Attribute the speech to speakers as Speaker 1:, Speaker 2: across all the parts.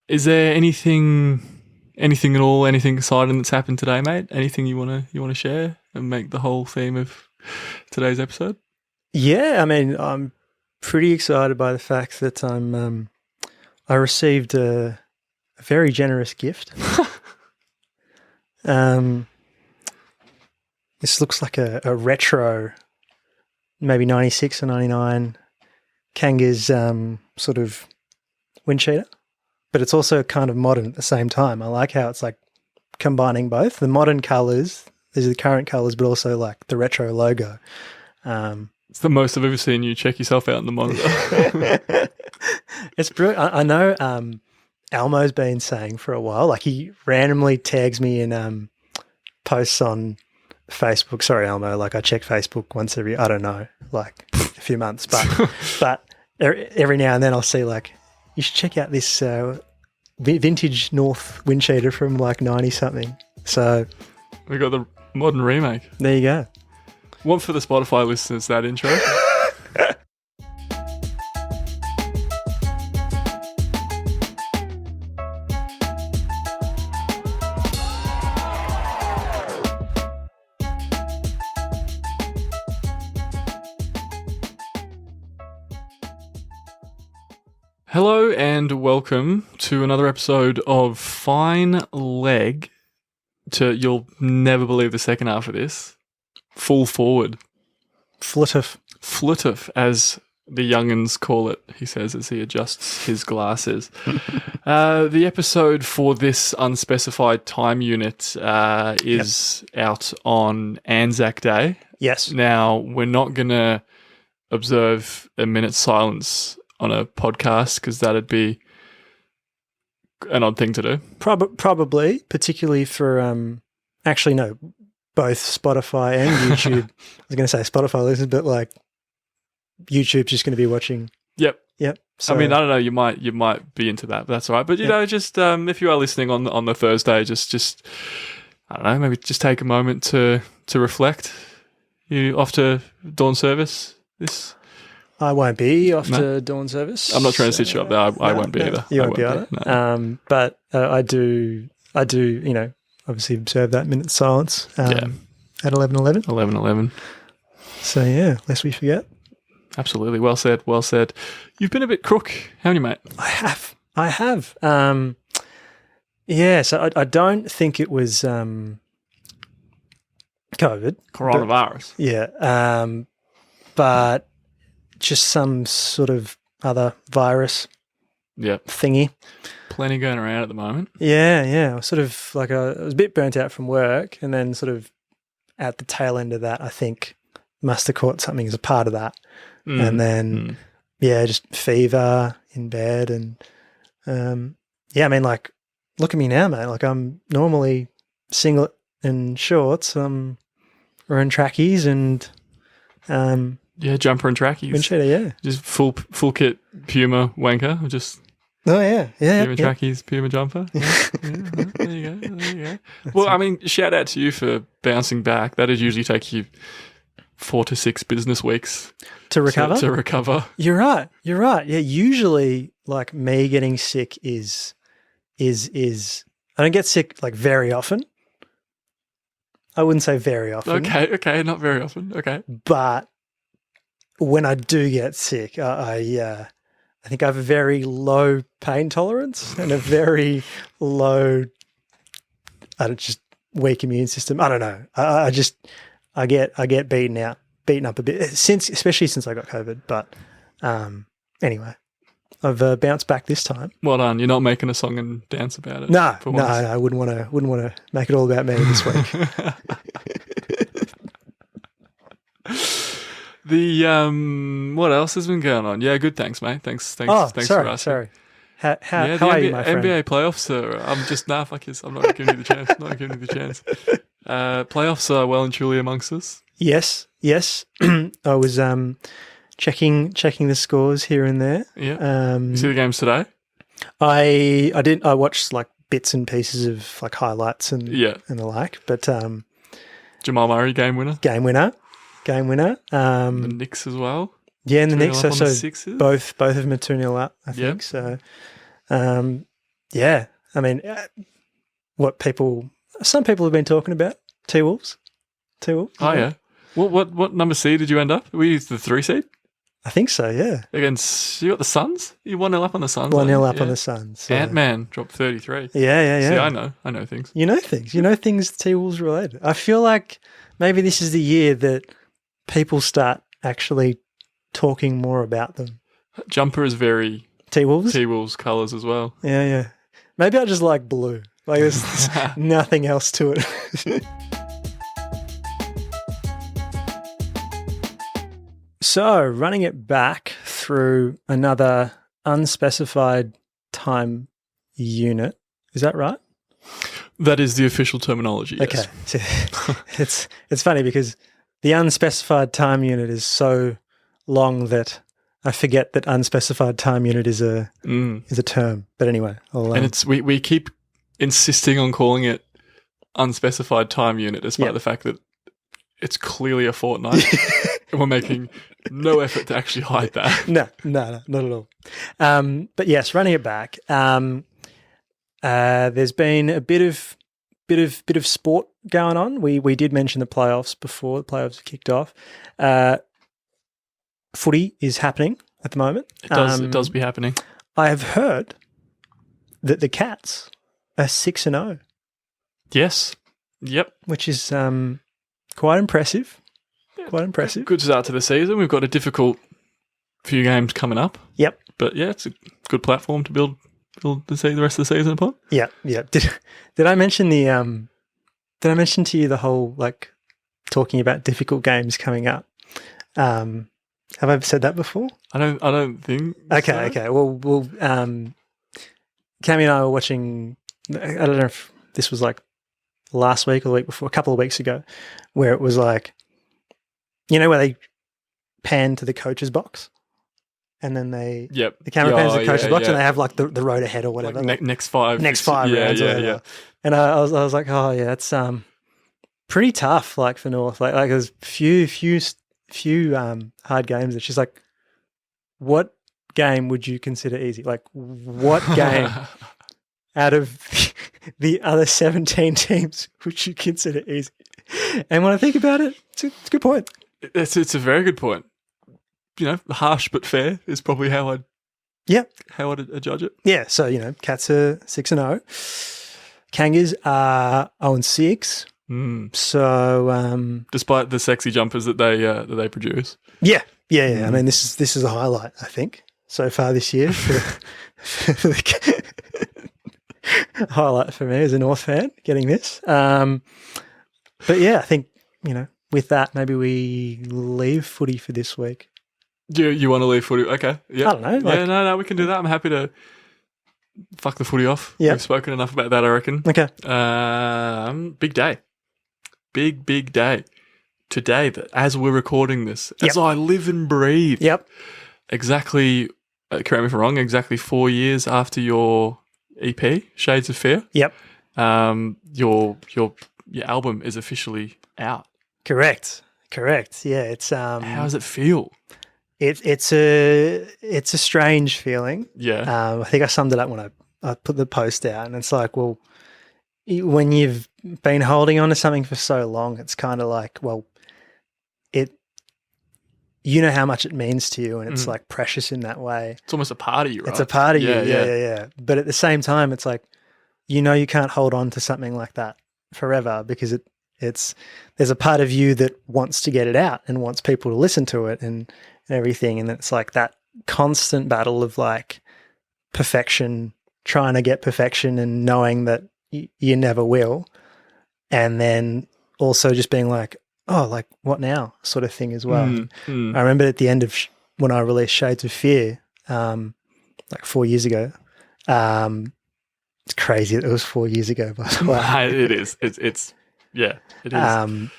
Speaker 1: Is there anything at all, anything exciting that's happened today, mate? Anything you wanna share and make the whole theme of today's episode?
Speaker 2: Yeah, I mean, I'm pretty excited by the fact that I received a very generous gift. This looks like a retro, maybe 96 or 99 Kangas sort of wind cheater, but it's also kind of modern at the same time. I like how it's like combining both the modern colours, these are the current colours, but also like the retro logo.
Speaker 1: It's the most I've ever seen you check yourself out in the monitor.
Speaker 2: It's brilliant. I know Almo's been saying for a while, like he randomly tags me in posts on Facebook. Sorry, Elmo, like I check Facebook once every, I don't know, like a few months, but every now and then I'll see like, you should check out this vintage North wind cheater from like 90 something. So
Speaker 1: we got the modern remake.
Speaker 2: There you go.
Speaker 1: One for the Spotify listeners, that intro. Hello and welcome to another episode of Fine Leg. You'll never believe the second half of this. Full forward. Flutif, as the young'uns call it, he says as he adjusts his glasses. The episode for this unspecified time unit is out on Anzac Day.
Speaker 2: Yes.
Speaker 1: Now, we're not going to observe a minute's silence on a podcast because that'd be an odd thing to do.
Speaker 2: Probably, particularly for, actually no, both Spotify and YouTube. I was going to say Spotify listeners, but like YouTube's just going to be watching.
Speaker 1: Yep.
Speaker 2: So,
Speaker 1: I mean, I don't know. You might be into that, but that's all right. But you know, just if you are listening on the Thursday, just I don't know, maybe just take a moment to reflect. You off to dawn service this?
Speaker 2: I won't be off to dawn service.
Speaker 1: I'm not trying to sit you up there. I won't be either.
Speaker 2: You won't be either. No. But I do. You know, obviously observe that minute's silence at 11:11.
Speaker 1: 11:11. So
Speaker 2: yeah, lest we forget.
Speaker 1: Absolutely. Well said. You've been a bit crook, haven't you, mate?
Speaker 2: I have. Yeah. So I don't think it was COVID,
Speaker 1: coronavirus.
Speaker 2: But just some sort of other virus thingy.
Speaker 1: Plenty going around at the moment.
Speaker 2: Yeah. I was sort of like I was a bit burnt out from work, and then sort of at the tail end of that, I think must have caught something as a part of that. And then, just fever in bed. And, I mean, like, look at me now, mate. Like, I'm normally singlet and shorts. Wearing trackies and...
Speaker 1: jumper and trackies.
Speaker 2: Wind cheater, yeah.
Speaker 1: Just full kit Puma wanker. Just...
Speaker 2: Oh, yeah.
Speaker 1: Puma trackies, Puma jumper. There you go. Well, I mean, shout out to you for bouncing back. That would usually take you 4 to 6 business weeks
Speaker 2: to recover.
Speaker 1: To recover.
Speaker 2: You're right. Yeah, usually like me getting sick is I don't get sick like very often. I wouldn't say very often.
Speaker 1: Okay, not very often. Okay.
Speaker 2: But when I do get sick, I think I have a very low pain tolerance and a very low just weak immune system. I don't know. I get beaten up a bit especially since I got COVID. But anyway, I've bounced back this time.
Speaker 1: Well done. You're not making a song and dance about it.
Speaker 2: No, I wouldn't want to make it all about me this week.
Speaker 1: What else has been going on? Yeah, good. Thanks, mate. Thanks for asking.
Speaker 2: Sorry. How are you, my friend?
Speaker 1: NBA playoffs are. I'm just fuck this. I'm not giving you the chance. Playoffs are well and truly amongst us.
Speaker 2: Yes. I was checking the scores here and there.
Speaker 1: Yeah. You see the games today?
Speaker 2: I didn't. I watched like bits and pieces of like highlights and the like. But
Speaker 1: Jamal Murray game winner.
Speaker 2: The
Speaker 1: Knicks as well.
Speaker 2: Yeah, and the Knicks. So both of them are 2-0 up. I think so. Yeah. I mean, some people have been talking about T-Wolves.
Speaker 1: Oh, yeah. What number seed did you end up? We used the 3 seed?
Speaker 2: I think so, yeah.
Speaker 1: Against, you got the Suns? You 1-0 up on the Suns.
Speaker 2: 1-0 up on the Suns. So.
Speaker 1: Ant-Man dropped 33.
Speaker 2: Yeah.
Speaker 1: See, I know things.
Speaker 2: You know things. You know things T-Wolves related. I feel like maybe this is the year that people start actually talking more about them.
Speaker 1: Jumper is very
Speaker 2: T-Wolves
Speaker 1: colours as well.
Speaker 2: Yeah. Maybe I just like blue. Like there's nothing else to it. So, running it back through another unspecified time unit. Is that right?
Speaker 1: That is the official terminology, yes.
Speaker 2: Okay. It's funny because the unspecified time unit is so long that I forget that unspecified time unit is a term. But anyway,
Speaker 1: and it's we keep insisting on calling it unspecified time unit, despite the fact that it's clearly a fortnight. And we're making no effort to actually hide that.
Speaker 2: No, not at all. But yes, running it back. There's been a bit of sport going on. We did mention the playoffs before the playoffs kicked off. Footy is happening at the moment.
Speaker 1: It does be happening.
Speaker 2: I have heard that the Cats are 6-0.
Speaker 1: Yes. Yep.
Speaker 2: Which is quite impressive. Quite impressive.
Speaker 1: Good start to the season. We've got a difficult few games coming up.
Speaker 2: Yep.
Speaker 1: But yeah, it's a good platform to build the rest of the season upon.
Speaker 2: Yeah. Did I mention did I mention to you the whole like talking about difficult games coming up? Have I said that before?
Speaker 1: I don't think.
Speaker 2: Okay.
Speaker 1: So.
Speaker 2: Okay. Well, Cammy and I were watching. I don't know if this was like last week or the week before, a couple of weeks ago, where it was like, you know, where they pan to the coach's box, and then the camera pans to the coach's box, and they have like the road ahead or whatever,
Speaker 1: like next five
Speaker 2: rounds. Yeah. And I was like, oh yeah, it's pretty tough, like for North, like there's few hard games. And she's like, what game would you consider easy? Like, what game out of the other 17 teams would you consider easy? And when I think about it, it's a good point.
Speaker 1: It's a very good point. You know, harsh but fair is probably how I'd judge it.
Speaker 2: Yeah, so you know, Cats are 6-0. Kangas are 0-6. So,
Speaker 1: despite the sexy jumpers that they produce,
Speaker 2: yeah. I mean, this is a highlight, I think, so far this year. For the highlight for me as a North fan, getting this. But yeah, I think with that, maybe we leave footy for this week.
Speaker 1: You want to leave footy? Okay, yeah.
Speaker 2: I don't know.
Speaker 1: No, we can do that. I'm happy to fuck the footy off.
Speaker 2: Yeah,
Speaker 1: we've spoken enough about that, I reckon.
Speaker 2: Okay.
Speaker 1: Big day. Big day. Today, as we're recording this, as I live and breathe.
Speaker 2: Yep.
Speaker 1: Exactly, correct me if I'm wrong, exactly 4 years after your EP, Shades of Fear.
Speaker 2: Yep.
Speaker 1: Your album is officially out.
Speaker 2: Correct. Yeah, it's
Speaker 1: how does it feel?
Speaker 2: It's a strange feeling.
Speaker 1: Yeah.
Speaker 2: I think I summed it up when I put the post out, and it's like, well, when you've been holding on to something for so long, it's kind of like, well, you know how much it means to you, and it's like precious in that way.
Speaker 1: It's almost a part of you, right?
Speaker 2: It's a part of you. Yeah. But at the same time, it's like, you can't hold on to something like that forever, because there's a part of you that wants to get it out and wants people to listen to it and everything. And it's like that constant battle of like perfection, trying to get perfection and knowing that you never will. And then also just being like, oh, like what now sort of thing as well. I remember at the end of when I released Shades of Fear, like 4 years ago, it's crazy that it was 4 years ago, by the way.
Speaker 1: It is. It's yeah, it is.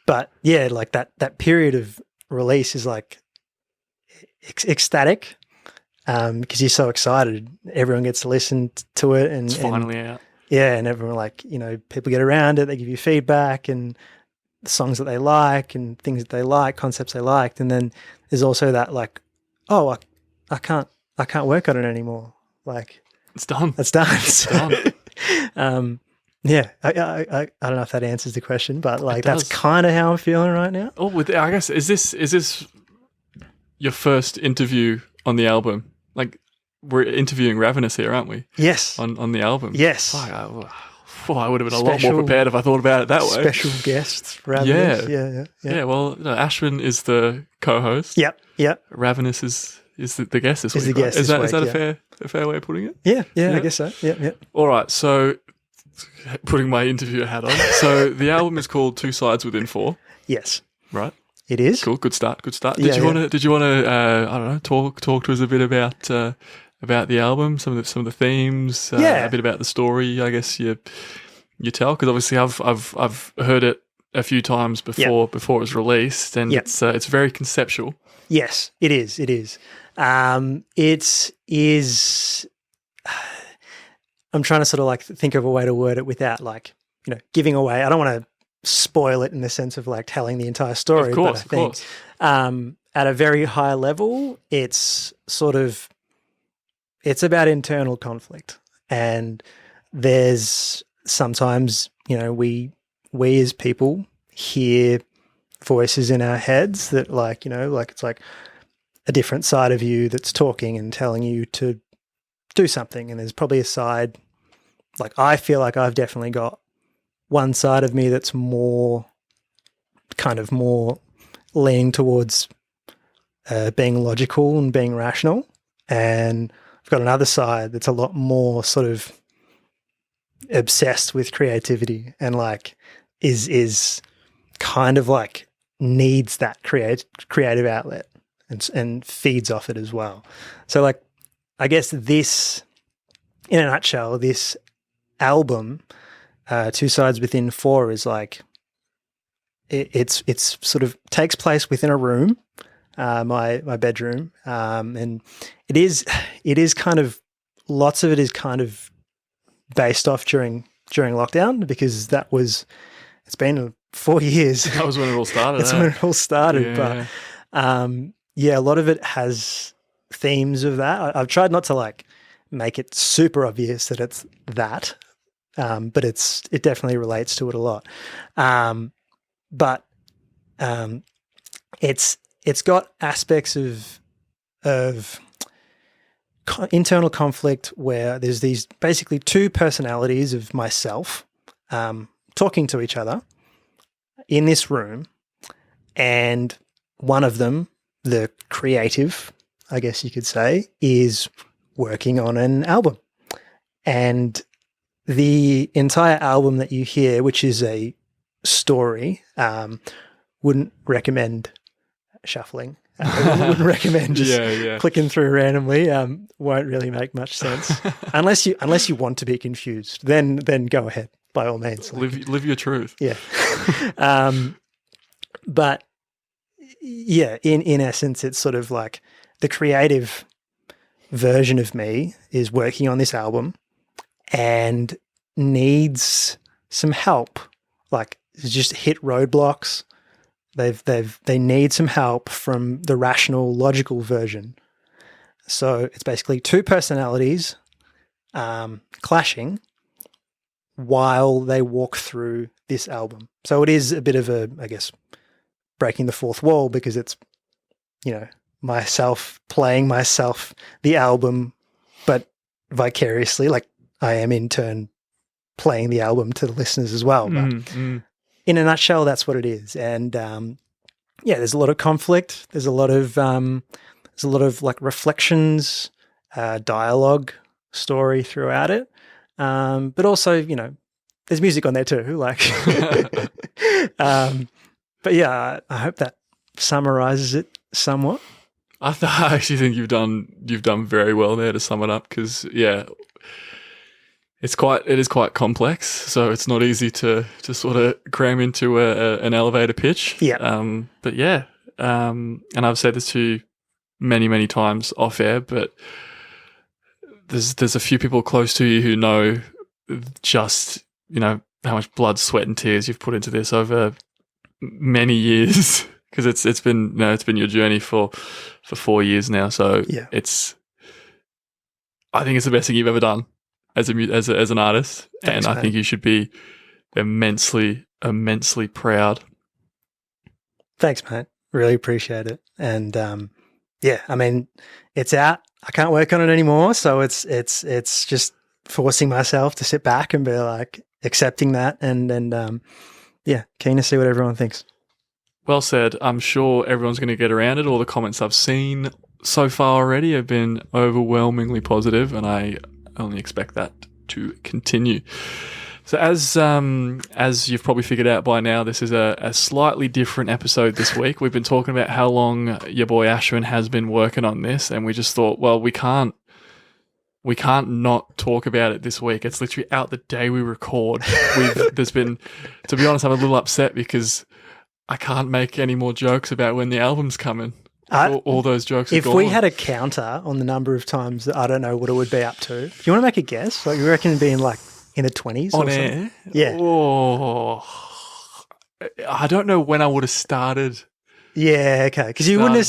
Speaker 2: But yeah, like that period of release is like ecstatic, because you're so excited. Everyone gets to listen to it, and
Speaker 1: it's finally out.
Speaker 2: Yeah, and everyone people get around it. They give you feedback and the songs that they like and things that they like, concepts they liked, and then there's also that like, oh, I can't work on it anymore. Like,
Speaker 1: It's done.
Speaker 2: That's done.
Speaker 1: It's done.
Speaker 2: Yeah, I don't know if that answers the question, but like that's
Speaker 1: does.
Speaker 2: kind of how I'm feeling right now.
Speaker 1: Oh, I guess is this your first interview on the album? Like we're interviewing Ravenous here, aren't we?
Speaker 2: Yes.
Speaker 1: On the album.
Speaker 2: Yes.
Speaker 1: Fuck, I would have been a lot more prepared if I thought about it that way.
Speaker 2: Special guests, Ravenous.
Speaker 1: Yeah.
Speaker 2: Yeah.
Speaker 1: Yeah, well, no, Ashwin is the co-host.
Speaker 2: Yep.
Speaker 1: Ravenous is the guest this week.
Speaker 2: the guest
Speaker 1: right?
Speaker 2: this
Speaker 1: Is that
Speaker 2: week,
Speaker 1: a fair way of putting it?
Speaker 2: Yeah, I guess so. Yep.
Speaker 1: All right, so putting my interviewer hat on. So the album is called Two Sides Within Four.
Speaker 2: Yes.
Speaker 1: Right.
Speaker 2: It is.
Speaker 1: Cool. Good start.
Speaker 2: Yeah,
Speaker 1: Did you want to I don't know, talk to us a bit about the album, some of the themes, a bit about the story, I guess you tell, because obviously I've heard it a few times before it was released, and it's very conceptual.
Speaker 2: Yes, it is. It is. It is. I'm trying to sort of like think of a way to word it without like, giving away. I don't want to spoil it in the sense of like telling the entire story.
Speaker 1: Of course,
Speaker 2: but I think at a very high level, it's about internal conflict, and there's sometimes, we as people hear voices in our heads that like, like it's like a different side of you that's talking and telling you to do something. And there's probably a side, like I feel like I've definitely got one side of me that's more leaning towards being logical and being rational. And I've got another side that's a lot more sort of obsessed with creativity and like is kind of like needs that creative outlet and feeds off it as well. So like, I guess this, in a nutshell, this album, Two Sides Within Four, is like it's sort of takes place within a room, my bedroom, and it is kind of, lots of it is kind of based off during lockdown, because it's been 4 years.
Speaker 1: That was when it all started.
Speaker 2: That's when it all started.
Speaker 1: Yeah.
Speaker 2: But a lot of it has themes of that. I've tried not to like make it super obvious that it's that, but it definitely relates to it a lot. But it's got aspects of internal conflict where there's these basically two personalities of myself talking to each other in this room, and one of them, the creative, I guess you could say, is working on an album. And the entire album that you hear, which is a story, wouldn't recommend shuffling. Wouldn't recommend just clicking through randomly. Won't really make much sense unless you want to be confused. Then go ahead, by all means.
Speaker 1: Live your truth.
Speaker 2: Yeah. But yeah, in essence, it's sort of like the creative version of me is working on this album and needs some help. Like, just hit roadblocks. They need some help from the rational, logical version. So it's basically two personalities clashing while they walk through this album. So it is a bit of a, I guess, breaking the fourth wall, because it's, myself playing myself the album, but vicariously, like I am in turn playing the album to the listeners as well. But in a nutshell, that's what it is. And there's a lot of conflict. There's a lot of like reflections, dialogue, story throughout it. But also, there's music on there too. Like, but yeah, I hope that summarizes it somewhat.
Speaker 1: I actually think you've done very well there to sum it up, because it is quite complex, so it's not easy to sort of cram into an elevator pitch.
Speaker 2: Yeah.
Speaker 1: And I've said this to you many times off air, but there's a few people close to you who know just how much blood, sweat, and tears you've put into this over many years, because it's been your journey for 4 years now. So
Speaker 2: yeah.
Speaker 1: it's I think it's the best thing you've ever done as an artist,
Speaker 2: Thanks,
Speaker 1: and I
Speaker 2: mate.
Speaker 1: think you should be immensely proud.
Speaker 2: Thanks, mate. Really appreciate it. And yeah, I mean, it's out. I can't work on it anymore, so it's just forcing myself to sit back and be like accepting that, and yeah, keen to see what everyone thinks.
Speaker 1: Well said. I'm sure everyone's going to get around it. All the comments I've seen so far already have been overwhelmingly positive, and I only expect that to continue. So as you've probably figured out by now, this is a slightly different episode this week. We've been talking about how long your boy Aswin has been working on this, and we just thought, well, we can't not talk about it this week. It's literally out the day we record. There's been, to be honest, I'm a little upset because I can't make any more jokes about when the album's coming. All those jokes are
Speaker 2: If
Speaker 1: gone.
Speaker 2: we had a counter on the number of times, I don't know what it would be up to. Do you want to make a guess? Like, you reckon it'd be in like in the 20s
Speaker 1: on
Speaker 2: or
Speaker 1: air?
Speaker 2: something? Yeah.
Speaker 1: Oh, I don't know when I would have started.
Speaker 2: Yeah, okay. Because you wouldn't have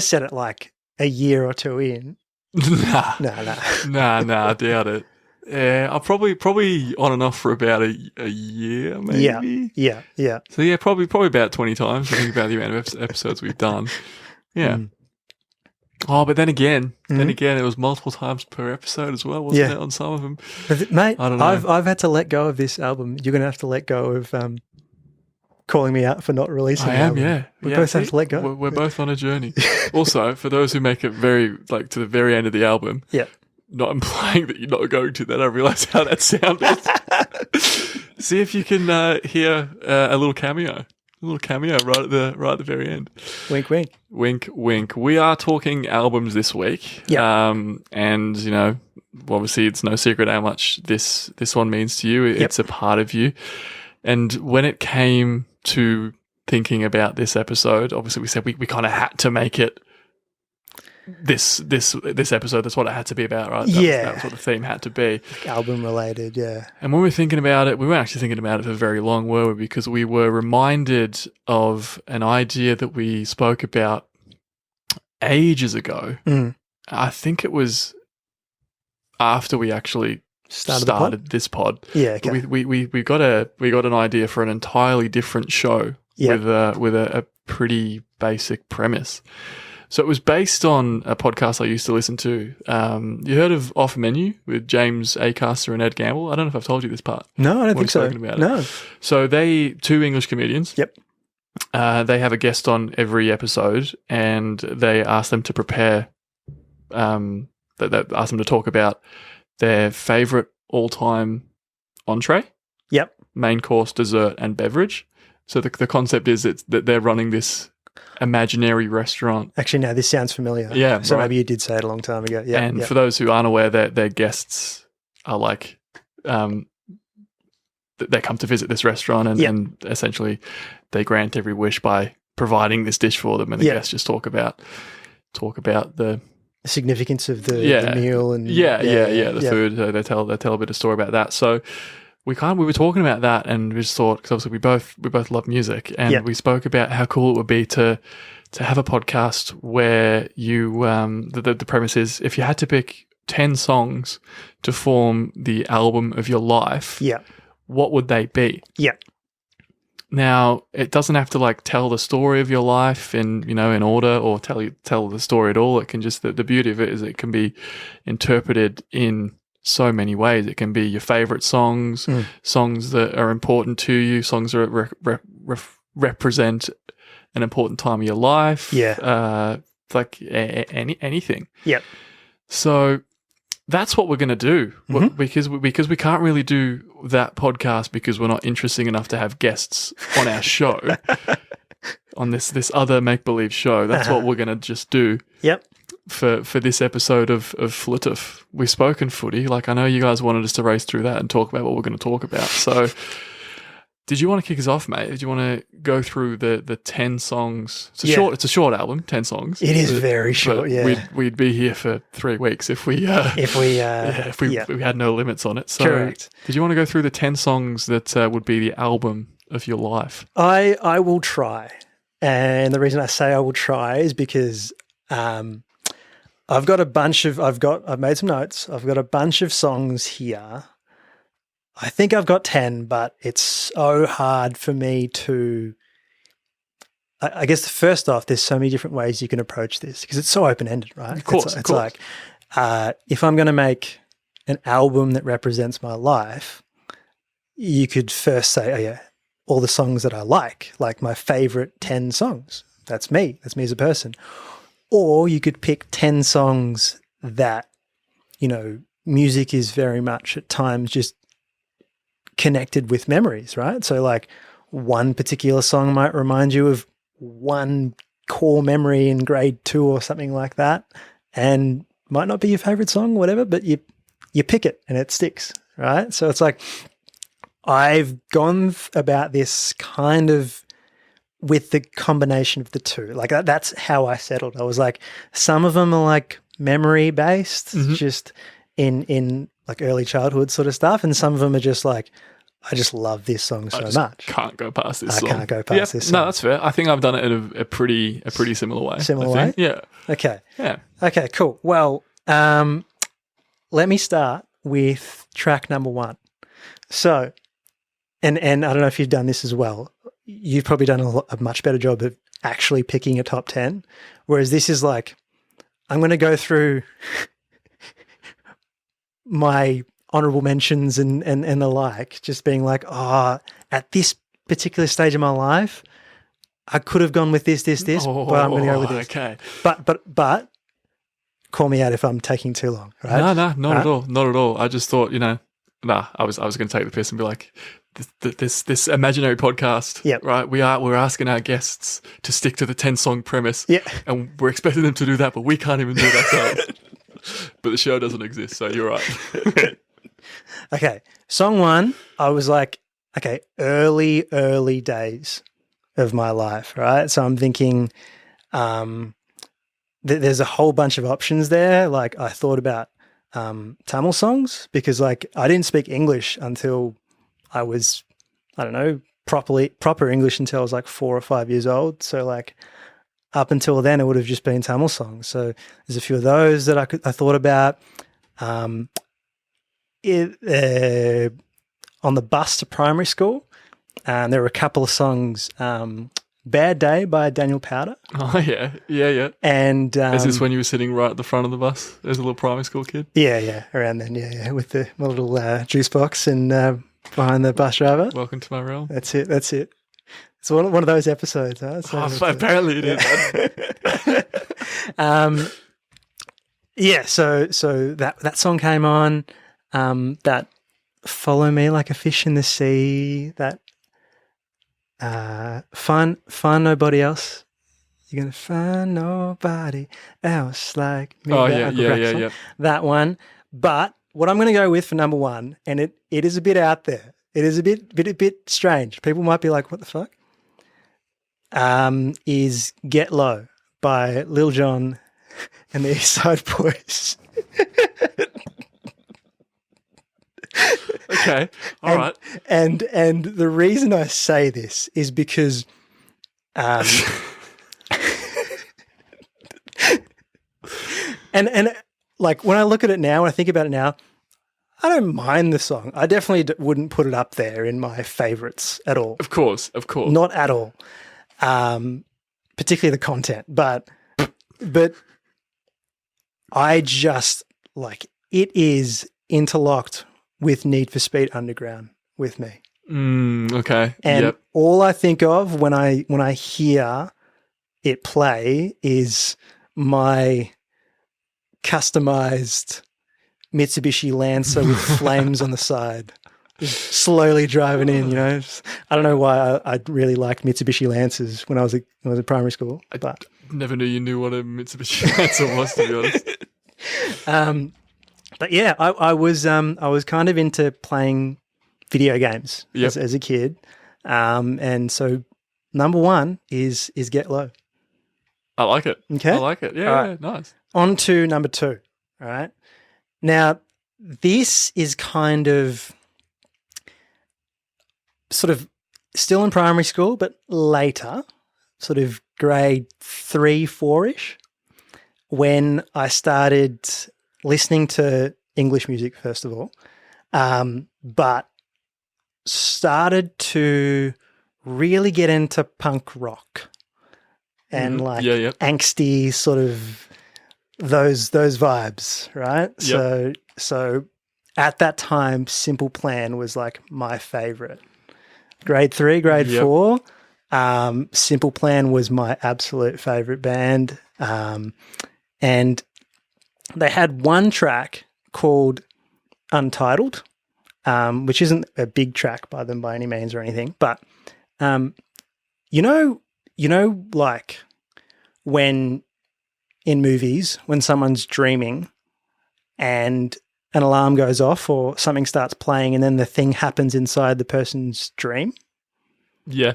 Speaker 2: said it like a year or two in.
Speaker 1: Nah.
Speaker 2: No.
Speaker 1: Nah, I doubt it. Yeah, I'll probably on and off for about a year, maybe.
Speaker 2: Yeah.
Speaker 1: So yeah, probably about 20 times. I think about the amount of episodes we've done. Yeah. Oh, but then again, it was multiple times per episode as well, wasn't it? On some of them,
Speaker 2: But, mate,
Speaker 1: I don't know.
Speaker 2: I've had to let go of this album. You're going to have to let go of calling me out for not releasing.
Speaker 1: I
Speaker 2: the
Speaker 1: am,
Speaker 2: album.
Speaker 1: yeah.
Speaker 2: We
Speaker 1: Yeah,
Speaker 2: both have to let go.
Speaker 1: We're both on a journey. Also, for those who make it very to the very end of the album,
Speaker 2: Yeah.
Speaker 1: not implying that you're not going to. Then I realise how that sounded. See if you can hear a little cameo. right at the very end.
Speaker 2: Wink, wink.
Speaker 1: Wink, wink. We are talking albums this week.
Speaker 2: Yeah.
Speaker 1: And, obviously it's no secret how much this one means to you. It's a part of you. And when it came to thinking about this episode, obviously we said we kind of had to make it this episode. That's what it had to be about, right? That was what the theme had to be.
Speaker 2: Album related, yeah.
Speaker 1: And when we were thinking about it, we weren't actually thinking about it for very long, were we? Because we were reminded of an idea that we spoke about ages ago. I think it was after we actually started this pod.
Speaker 2: Yeah, okay.
Speaker 1: We got an idea for an entirely different show with a pretty basic premise. So it was based on a podcast I used to listen to. You heard of Off Menu with James Acaster and Ed Gamble? I don't know if I've told you this part.
Speaker 2: No, I don't think so. No.
Speaker 1: So two English comedians.
Speaker 2: Yep.
Speaker 1: They have a guest on every episode, and they ask them to prepare. They ask them to talk about their favorite all-time entree. Yep. Main course, dessert, and beverage. So the concept is that they're running this imaginary restaurant.
Speaker 2: Actually, no, this sounds familiar.
Speaker 1: Yeah,
Speaker 2: so
Speaker 1: right.
Speaker 2: Maybe you did say it a long time ago. Yeah.
Speaker 1: And for those who aren't aware, their guests are like, they come to visit this restaurant, and essentially they grant every wish by providing this dish for them, and the guests just talk about the
Speaker 2: significance of the meal and
Speaker 1: the food. So they tell a bit of story about that. So we were talking about that, and we just thought, because obviously we both love music, and we spoke about how cool it would be to have a podcast where you the premise is, if you had to pick 10 songs to form the album of your life, what would they be? Now, it doesn't have to tell the story of your life in order, or tell the story at all. It can just, the beauty of it is it can be interpreted in so many ways. It can be your favorite songs, songs that are important to you, songs that represent an important time of your life. Anything. Yep. So that's what we're going to do, because we can't really do that podcast because we're not interesting enough to have guests on our show, on this other make-believe show. That's what we're going to just do. Yep. For this episode of Flutuff. We've spoken footy. I know you guys wanted us to race through that and talk about what we're going to talk about. So did you want to kick us off, mate? Did you want to go through the 10 songs? It's a short album, 10 songs.
Speaker 2: It is very short,
Speaker 1: We'd be here for 3 weeks if we had no limits on it. So
Speaker 2: correct.
Speaker 1: Did you want to go through the 10 songs that would be the album of your life?
Speaker 2: I will try. And the reason I say I will try is because I've made some notes. I've got a bunch of songs here. I think I've got 10, but it's so hard for me to, I guess first off, there's so many different ways you can approach this because it's so open-ended, right?
Speaker 1: Of course,
Speaker 2: it's like, if I'm going to make an album that represents my life, you could first say, oh yeah, all the songs that I like my favorite 10 songs. That's me as a person. Or you could pick 10 songs that, music is very much at times just connected with memories, right? So like one particular song might remind you of one core memory in grade 2 or something like that, and might not be your favorite song, whatever, but you pick it and it sticks, right? So it's like I've gone about this kind of with the combination of the two. Like that's how I settled. I was like, some of them are like memory based, just in like early childhood sort of stuff, and some of them are just like, I just love this song so much.
Speaker 1: Can't go past this song.
Speaker 2: I can't go past this song.
Speaker 1: No, that's fair. I think I've done it in a pretty similar way.
Speaker 2: Similar way?
Speaker 1: Yeah.
Speaker 2: Okay.
Speaker 1: Yeah.
Speaker 2: Okay, cool. Well, let me start with track number 1. So, and I don't know if you've done this as well. You've probably done a much better job of actually picking a top 10, whereas this is like, I'm going to go through my honorable mentions and the like, just being like, at this particular stage of my life, I could have gone with this, but I'm going to go with this.
Speaker 1: Okay.
Speaker 2: But call me out if I'm taking too long, right?
Speaker 1: No, not at all. Not at all. I just thought, I was going to take the piss and be like, this imaginary podcast,
Speaker 2: yep.
Speaker 1: right? We're asking our guests to stick to the 10-song premise,
Speaker 2: yeah,
Speaker 1: and we're expecting them to do that, but we can't even do it ourselves. But the show doesn't exist, so you're right.
Speaker 2: Okay, song 1, I was like, okay, early days of my life, right? So I'm thinking there's a whole bunch of options there. Like I thought about Tamil songs because like I didn't speak English until I was, I don't know, proper English until I was like 4 or 5 years old. So like up until then it would have just been Tamil songs. So there's a few of those that I thought about. On the bus to primary school, there were a couple of songs, Bad Day by Daniel Powder.
Speaker 1: Oh, yeah. And is this when you were sitting right at the front of the bus as a little primary school kid?
Speaker 2: Yeah, around then, yeah, with my little juice box and behind the bus driver.
Speaker 1: Welcome to my realm.
Speaker 2: That's it. It's one of those episodes, huh? So
Speaker 1: apparently it is.
Speaker 2: Yeah, so that song came on, that Follow Me Like a Fish in the Sea, that find nobody else. You're gonna find nobody else like me.
Speaker 1: Oh yeah.
Speaker 2: That one. But what I'm gonna go with for number 1, and it is a bit out there. It is a bit strange. People might be like, what the fuck? Is Get Low by Lil Jon and the East Side Boys.
Speaker 1: Okay, all right.
Speaker 2: And the reason I say this is because and like when I look at it now, when I think about it now, I don't mind the song. I definitely wouldn't put it up there in my favorites at all.
Speaker 1: Of course.
Speaker 2: Not at all. Particularly the content, but I just like it is interlocked with Need for Speed Underground with me.
Speaker 1: Okay.
Speaker 2: And all I think of when I hear it play is my customized Mitsubishi Lancer with flames on the side, just slowly driving in. I don't know why I really liked Mitsubishi Lancers when I was in primary school. But
Speaker 1: I never knew you knew what a Mitsubishi Lancer was, to be honest.
Speaker 2: But yeah, I was kind of into playing video games as a kid, and so number 1 is Get Low.
Speaker 1: I like it.
Speaker 2: Okay,
Speaker 1: I like it. Yeah, nice.
Speaker 2: On to number 2. All right, now this is kind of sort of still in primary school, but later, sort of grade 3, 4-ish. when I started listening to English music, first of all, but started to really get into punk rock and angsty sort of those vibes, right?
Speaker 1: Yep.
Speaker 2: So at that time, Simple Plan was like my favorite. Grade 3, grade 4, Simple Plan was my absolute favorite band. And they had one track called Untitled, which isn't a big track by them by any means or anything, but you know, like when in movies, when someone's dreaming and an alarm goes off or something starts playing and then the thing happens inside the person's dream.
Speaker 1: Yeah.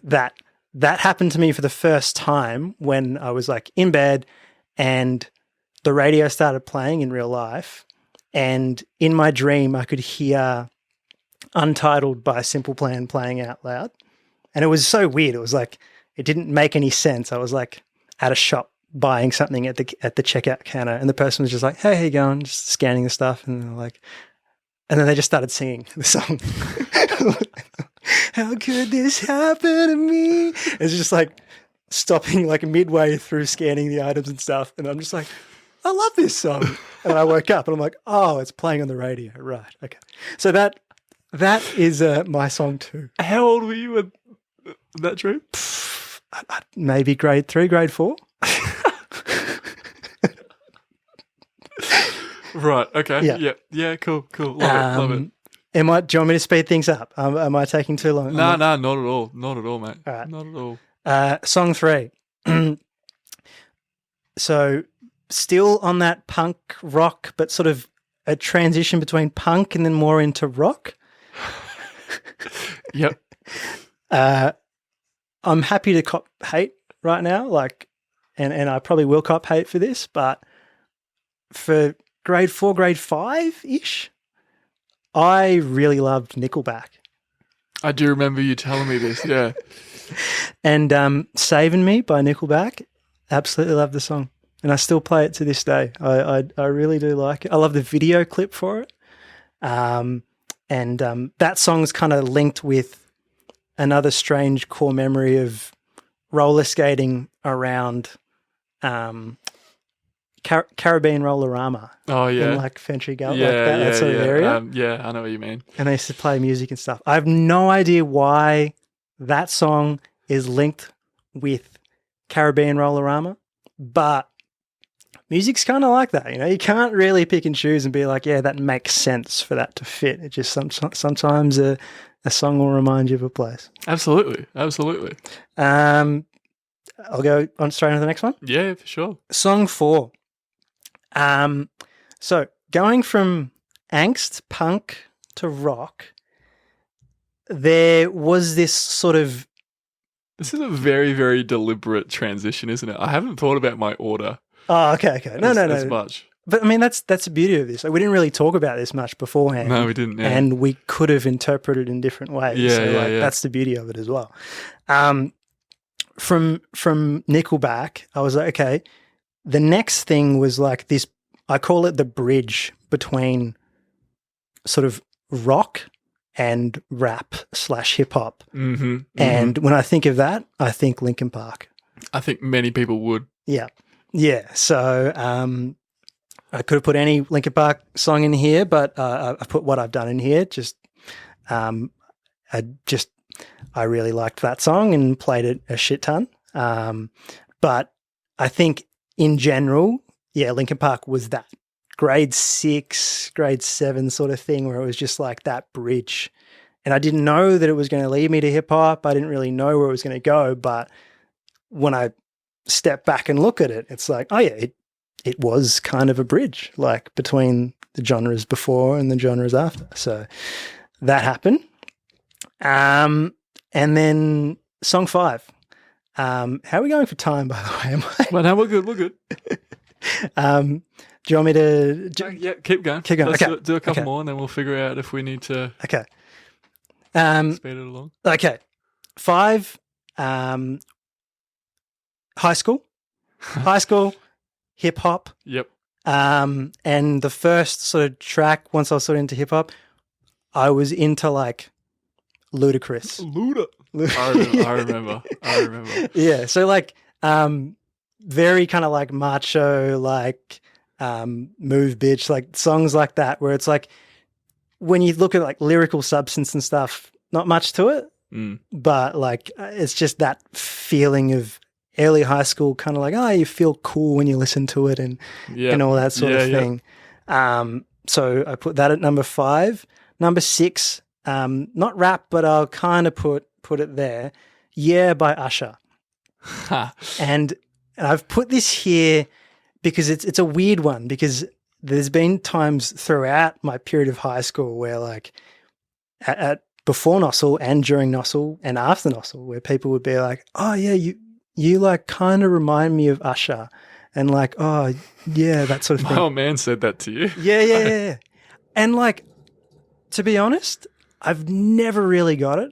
Speaker 2: That happened to me for the first time when I was like in bed and the radio started playing in real life, and in my dream I could hear Untitled by Simple Plan playing out loud. And it was so weird. It was like, it didn't make any sense. I was like at a shop buying something at the checkout counter, and the person was just like, "Hey, how you going?" Just scanning the stuff, and they're like, and then they just started singing the song. How could this happen to me? It's just like stopping like midway through scanning the items and stuff, and I'm just like, I love this song. And I woke up and I'm like, oh, it's playing on the radio, right? Okay, so that is my song too.
Speaker 1: How old were you when that dream?
Speaker 2: Maybe grade 3, grade 4.
Speaker 1: Right. Okay. Yeah. Cool. Love it.
Speaker 2: Do you want me to speed things up? Am I taking too long?
Speaker 1: No, not at all. Not at all, mate.
Speaker 2: All right.
Speaker 1: Not at all.
Speaker 2: Song 3. So still on that punk rock, but sort of a transition between punk and then more into rock.
Speaker 1: Yep.
Speaker 2: I'm happy to cop hate right now, like, and I probably will cop hate for this, but for grade 4, grade 5-ish, I really loved Nickelback.
Speaker 1: I do remember you telling me this, yeah.
Speaker 2: And Saving Me by Nickelback, absolutely love the song. And I still play it to this day. I really do like it. I love the video clip for it. And that song's kind of linked with another strange core memory of roller skating around Caribbean Rollerama.
Speaker 1: Oh, yeah.
Speaker 2: In like Fentry Gully, that sort of area.
Speaker 1: I know what you mean.
Speaker 2: And they used to play music and stuff. I have no idea why that song is linked with Caribbean Rollerama, but music's kind of like that, you know. You can't really pick and choose and be like, yeah, that makes sense for that to fit. It just sometimes a song will remind you of a place.
Speaker 1: Absolutely.
Speaker 2: I'll go on straight into the next one.
Speaker 1: Yeah, for sure.
Speaker 2: Song 4. So going from angst, punk to rock, there was this sort of...
Speaker 1: This is a very, very deliberate transition, isn't it? I haven't thought about my order.
Speaker 2: Oh, okay. No.
Speaker 1: As much.
Speaker 2: But I mean, that's the beauty of this. Like, we didn't really talk about this much beforehand.
Speaker 1: No, we didn't. Yeah.
Speaker 2: And we could have interpreted in different ways.
Speaker 1: Yeah.
Speaker 2: That's the beauty of it as well. From Nickelback, I was like, okay, the next thing was like this, I call it the bridge between sort of rock and rap / hip hop.
Speaker 1: Mm-hmm.
Speaker 2: And when I think of that, I think Linkin Park.
Speaker 1: I think many people would.
Speaker 2: Yeah. So I could have put any Linkin Park song in here, but I put What I've Done in here. I really liked that song and played it a shit ton. But I think in general, yeah, Linkin Park was that grade 6, grade 7 sort of thing where it was just like that bridge. And I didn't know that it was going to lead me to hip hop. I didn't really know where it was going to go. But when I step back and look at it, it's like, oh yeah, it was kind of a bridge, like between the genres before and the genres after. So that happened. And then song 5. How are we going for time, by the way?
Speaker 1: Well, no, we're good.
Speaker 2: Do you want me to...
Speaker 1: Yeah, keep going. Let's do a couple more and then we'll figure out if we need to
Speaker 2: speed
Speaker 1: it along.
Speaker 2: Okay. 5, high school. hip hop.
Speaker 1: Yep.
Speaker 2: And the first sort of track, once I was sort of into hip hop, I was into like Ludacris.
Speaker 1: Luda. I remember.
Speaker 2: Yeah. So like, very kind of like macho, like, move bitch, like songs like that, where it's like, when you look at like lyrical substance and stuff, not much to it, but like, it's just that feeling of early high school, kind of like, oh, you feel cool when you listen to it and all that sort of thing. So I put that at number 5. Number 6, not rap, but I'll kind of put it there. Yeah, by Usher. And I've put this here because it's a weird one, because there's been times throughout my period of high school where like at before Nossel and during Nossel and after Nossel, where people would be like, oh yeah, you like kind of remind me of Usher, and like, oh yeah, that sort of thing.
Speaker 1: My old man said that to you.
Speaker 2: Yeah. And like, to be honest, I've never really got it.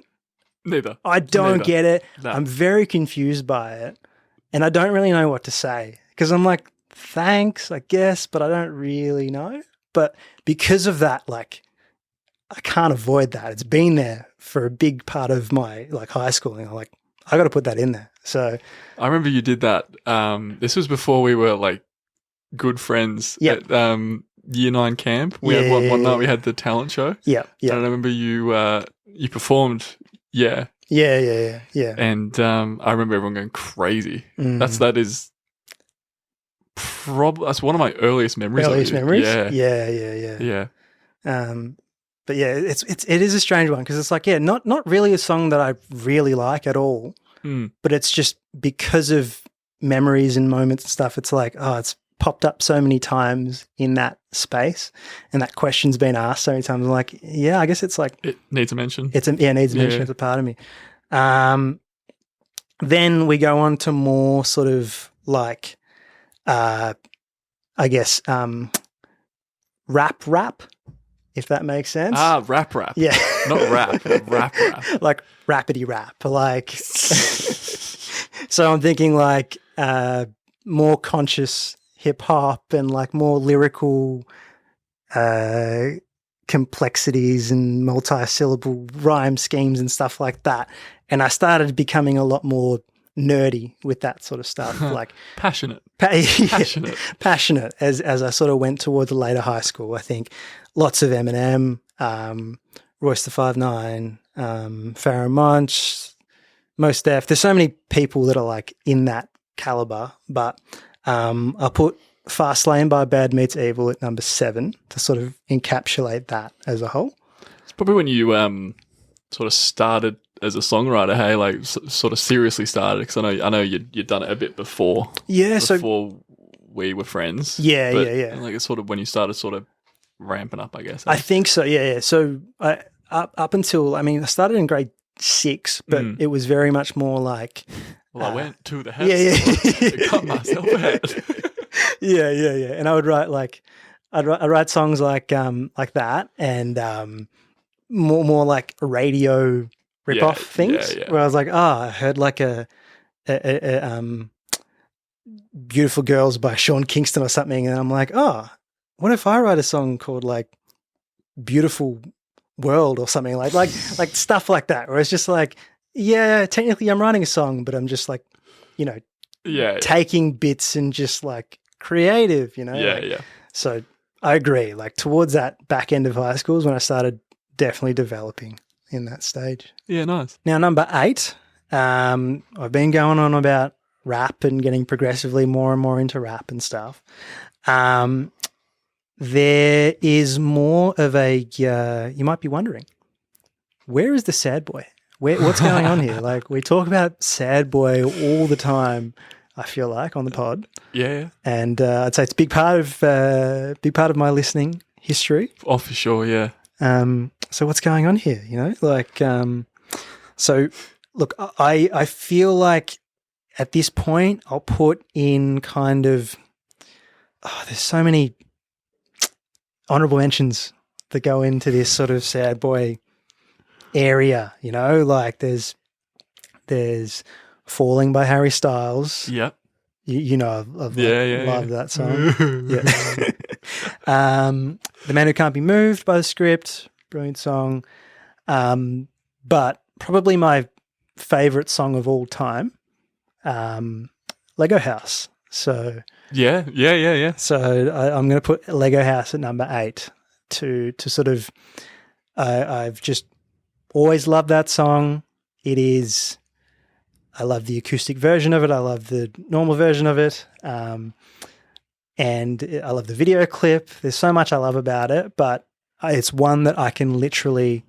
Speaker 1: Neither.
Speaker 2: I don't get it.
Speaker 1: No.
Speaker 2: I'm very confused by it, and I don't really know what to say, because I'm like, thanks, I guess, but I don't really know. But because of that, like, I can't avoid that. It's been there for a big part of my like high schooling. I'm like, I got to put that in there. So
Speaker 1: I remember you did that. This was before we were like good friends at Year 9 camp. We had one night we had the talent show.
Speaker 2: Yeah.
Speaker 1: And I remember you performed. Yeah. And I remember everyone going crazy. That's one of my earliest memories. Yeah.
Speaker 2: But yeah, it is a strange one, because it's like, yeah, not really a song that I really like at all, but it's just because of memories and moments and stuff. It's like, oh, it's popped up so many times in that space, and that question's been asked so many times. I'm like, yeah, I guess it's like,
Speaker 1: it needs a mention.
Speaker 2: It needs a mention. It's a part of me. Then we go on to more sort of like, I guess, rap, if that makes sense.
Speaker 1: Rap.
Speaker 2: Yeah.
Speaker 1: Not rap, rap.
Speaker 2: Like rapidy rap. Like, so I'm thinking like more conscious hip hop and like more lyrical complexities and multi-syllable rhyme schemes and stuff like that. And I started becoming a lot more nerdy with that sort of stuff, like
Speaker 1: passionate
Speaker 2: as I sort of went towards later high school. I think lots of Eminem, Royce the 5'9", Pharoah Monch, Mos Def. There's so many people that are like in that caliber, but I put Fast Lane by Bad Meets Evil at number 7 to sort of encapsulate that as a whole.
Speaker 1: It's probably when you sort of started as a songwriter, hey, like sort of seriously started, because I know you'd done it a bit before.
Speaker 2: Yeah,
Speaker 1: before we were friends.
Speaker 2: Yeah.
Speaker 1: Like it's sort of when you started sort of ramping up, I guess.
Speaker 2: I think so. Yeah. So up until, I mean, I started in grade 6, but it was very much more like.
Speaker 1: Well, I went to the house.
Speaker 2: Yeah.
Speaker 1: Cut myself out.
Speaker 2: Yeah. And I would write like, I'd write songs like that, and more like radio rip-off things, where I was like, I heard like a Beautiful Girls by Sean Kingston or something, and I'm like, what if I write a song called like Beautiful World or something, like stuff like that, where it's just like, yeah, technically I'm writing a song, but I'm just like, taking bits and just like creative, So I agree, like towards that back end of high school is when I started definitely developing in that stage.
Speaker 1: Yeah, nice.
Speaker 2: Now, number 8, I've been going on about rap and getting progressively more and more into rap and stuff. There is more of a, you might be wondering, where is the sad boy? What's going on here? Like, we talk about sad boy all the time, I feel like, on the pod.
Speaker 1: Yeah.
Speaker 2: And I'd say it's a big part of my listening history.
Speaker 1: Oh, for sure, yeah.
Speaker 2: So what's going on here? So look, I feel like at this point I'll put in kind of, there's so many honorable mentions that go into this sort of sad boy area, like there's Falling by Harry Styles.
Speaker 1: Yep.
Speaker 2: You know, I've loved that song. The Man Who Can't Be Moved by The Script, brilliant song. But probably my favorite song of all time, Lego House. So
Speaker 1: yeah.
Speaker 2: So I'm going to put Lego House at number 8 to sort of. I've just always loved that song. I love the acoustic version of it. I love the normal version of it. And I love the video clip. There's so much I love about it, but it's one that I can literally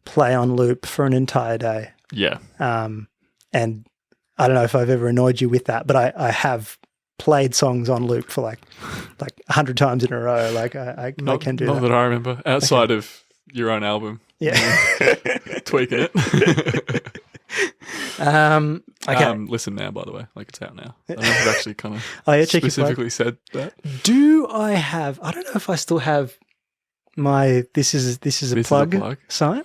Speaker 2: play on loop for an entire day.
Speaker 1: Yeah.
Speaker 2: And I don't know if I've ever annoyed you with that, but I have played songs on loop for like 100 times in a row. Like I can do that.
Speaker 1: Not that I remember. Outside of your own album.
Speaker 2: Yeah.
Speaker 1: Tweaking it.
Speaker 2: Okay.
Speaker 1: Listen now, by the way. Like, it's out now. I don't know if I've actually kind of specifically said that.
Speaker 2: Do I have? I don't know if I still have my "This is a plug" sign.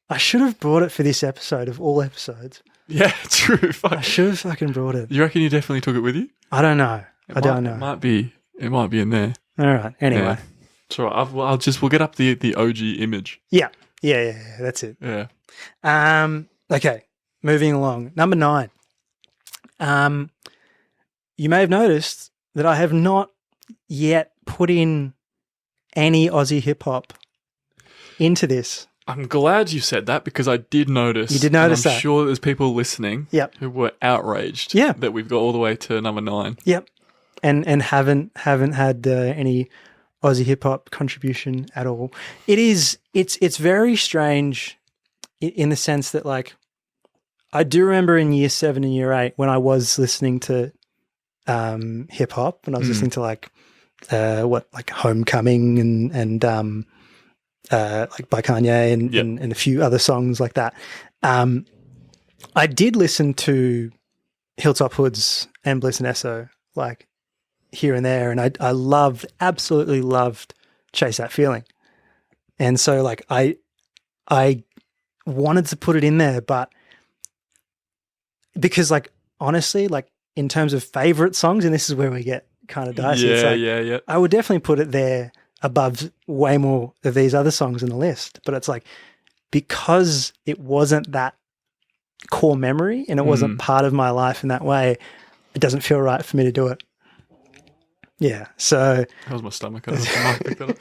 Speaker 2: I should have brought it for this episode of all episodes.
Speaker 1: Yeah, true.
Speaker 2: I should have fucking brought it.
Speaker 1: You reckon you definitely took it with you?
Speaker 2: I don't know. I don't know.
Speaker 1: It might be in there.
Speaker 2: All right. Anyway,
Speaker 1: yeah. It's all right. We'll get up the OG image.
Speaker 2: Yeah. That's it.
Speaker 1: Yeah.
Speaker 2: Okay. Moving along. Number 9. You may have noticed that I have not yet put in any Aussie hip hop into this.
Speaker 1: I'm glad you said that because I did notice.
Speaker 2: You did notice that.
Speaker 1: I'm sure there's people listening who were outraged that we've got all the way to number 9.
Speaker 2: Yep. And haven't had any Aussie hip hop contribution at all. It's very strange in the sense that, like, I do remember in year 7 and year 8 when I was listening to hip hop, and I was listening to like Homecoming and like by Kanye and a few other songs like that. I did listen to Hilltop Hoods and Bliss and Esso like here and there, and I absolutely loved Chase That Feeling. And so like I wanted to put it in there, but because like honestly, like in terms of favorite songs, and this is where we get kind of dicey.
Speaker 1: Yeah.
Speaker 2: I would definitely put it there above way more of these other songs in the list. But it's like, because it wasn't that core memory and it wasn't part of my life in that way, it doesn't feel right for me to do it. Yeah. So
Speaker 1: that was my stomach. I might pick that up.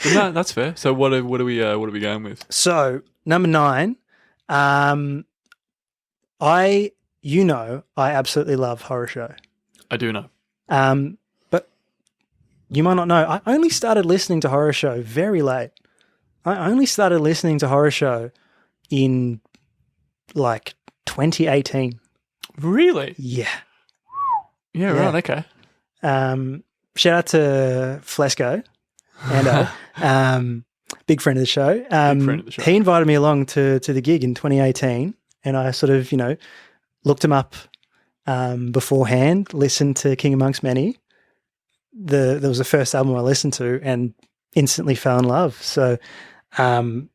Speaker 1: But no, that's fair. So what are we going with?
Speaker 2: So number 9, I absolutely love Horror Show.
Speaker 1: I do know.
Speaker 2: But you might not know, I only started listening to Horror Show very late. I only started listening to Horror Show in like 2018.
Speaker 1: Really?
Speaker 2: Yeah.
Speaker 1: Yeah, right, okay.
Speaker 2: Shout out to Flesco and big friend of the show. He invited me along to the gig in 2018. And I sort of, looked him up beforehand, listened to King Amongst Many. That was the first album I listened to and instantly fell in love. So I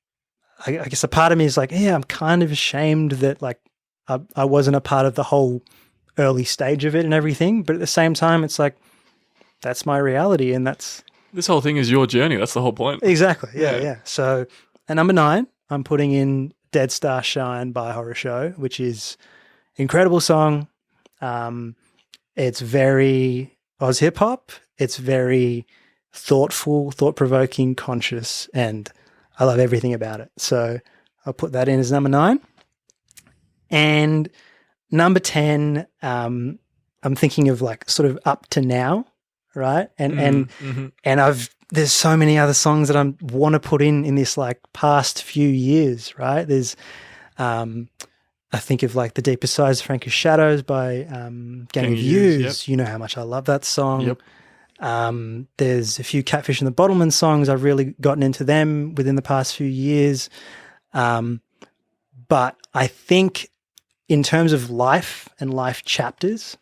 Speaker 2: guess a part of me is like, yeah, I'm kind of ashamed that like I wasn't a part of the whole early stage of it and everything. But at the same time, it's like, that's my reality and that's...
Speaker 1: This whole thing is your journey. That's the whole point.
Speaker 2: Exactly. Yeah. So at number 9, I'm putting in Dead Star Shine by Horror Show, which is incredible song. It's very Oz hip hop. It's very thoughtful, thought-provoking, conscious, and I love everything about it. So I'll put that in as number 9. And number 10, I'm thinking of like sort of up to now, right? And there's so many other songs that I want to put in this like past few years, right? There's, I think of like The Deeper Sides of Frankish Shadows by Gang of Youths. Yep. You know how much I love that song. Yep. There's a few Catfish and the Bottlemen songs. I've really gotten into them within the past few years. But I think in terms of life and life chapters,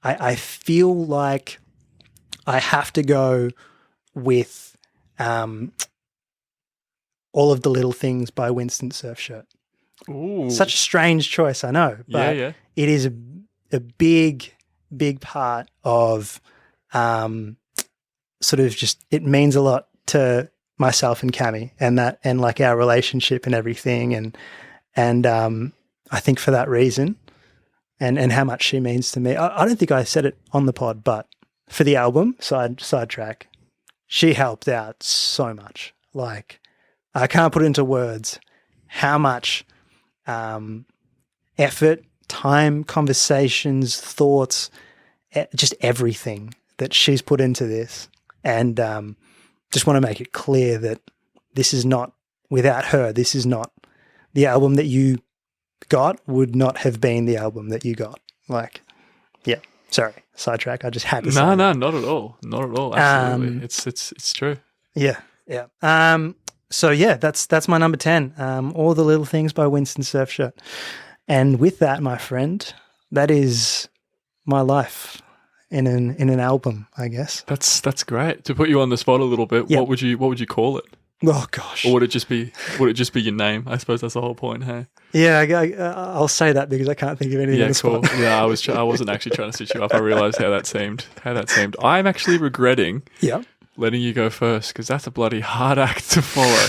Speaker 2: I feel like I have to go with All of the Little Things by Winston Surfshirt.
Speaker 1: Ooh.
Speaker 2: Such a strange choice, I know. But it is a big, big part of sort of just, it means a lot to myself and Cami and like our relationship and everything. And I think for that reason and how much she means to me, I don't think I said it on the pod, but for the album sidetrack, she helped out so much. Like, I can't put into words how much effort, time, conversations, thoughts, just everything that she's put into this. And just want to make it clear that this is not, without her, this is not, the album that you got would not have been the album that you got. Like, yeah, sorry, sidetrack. I just had to say
Speaker 1: No,
Speaker 2: that.
Speaker 1: not at all. Not at all. Absolutely. It's true.
Speaker 2: Yeah, yeah. So yeah, that's my number 10. All the Little Things by Winston Surfshirt. And with that, my friend, that is my life in an album, I guess.
Speaker 1: That's great. To put you on the spot a little bit,
Speaker 2: Yep.
Speaker 1: what would you call it?
Speaker 2: Oh gosh.
Speaker 1: Or would it just be your name? I suppose that's the whole point, hey?
Speaker 2: Yeah, I'll say that because I can't think of anything.
Speaker 1: Yeah,
Speaker 2: on the
Speaker 1: cool.
Speaker 2: spot.
Speaker 1: Yeah, I wasn't actually trying to stitch you up. I realised how that seemed. I'm actually regretting
Speaker 2: Yeah.
Speaker 1: letting you go first because that's a bloody hard act to follow.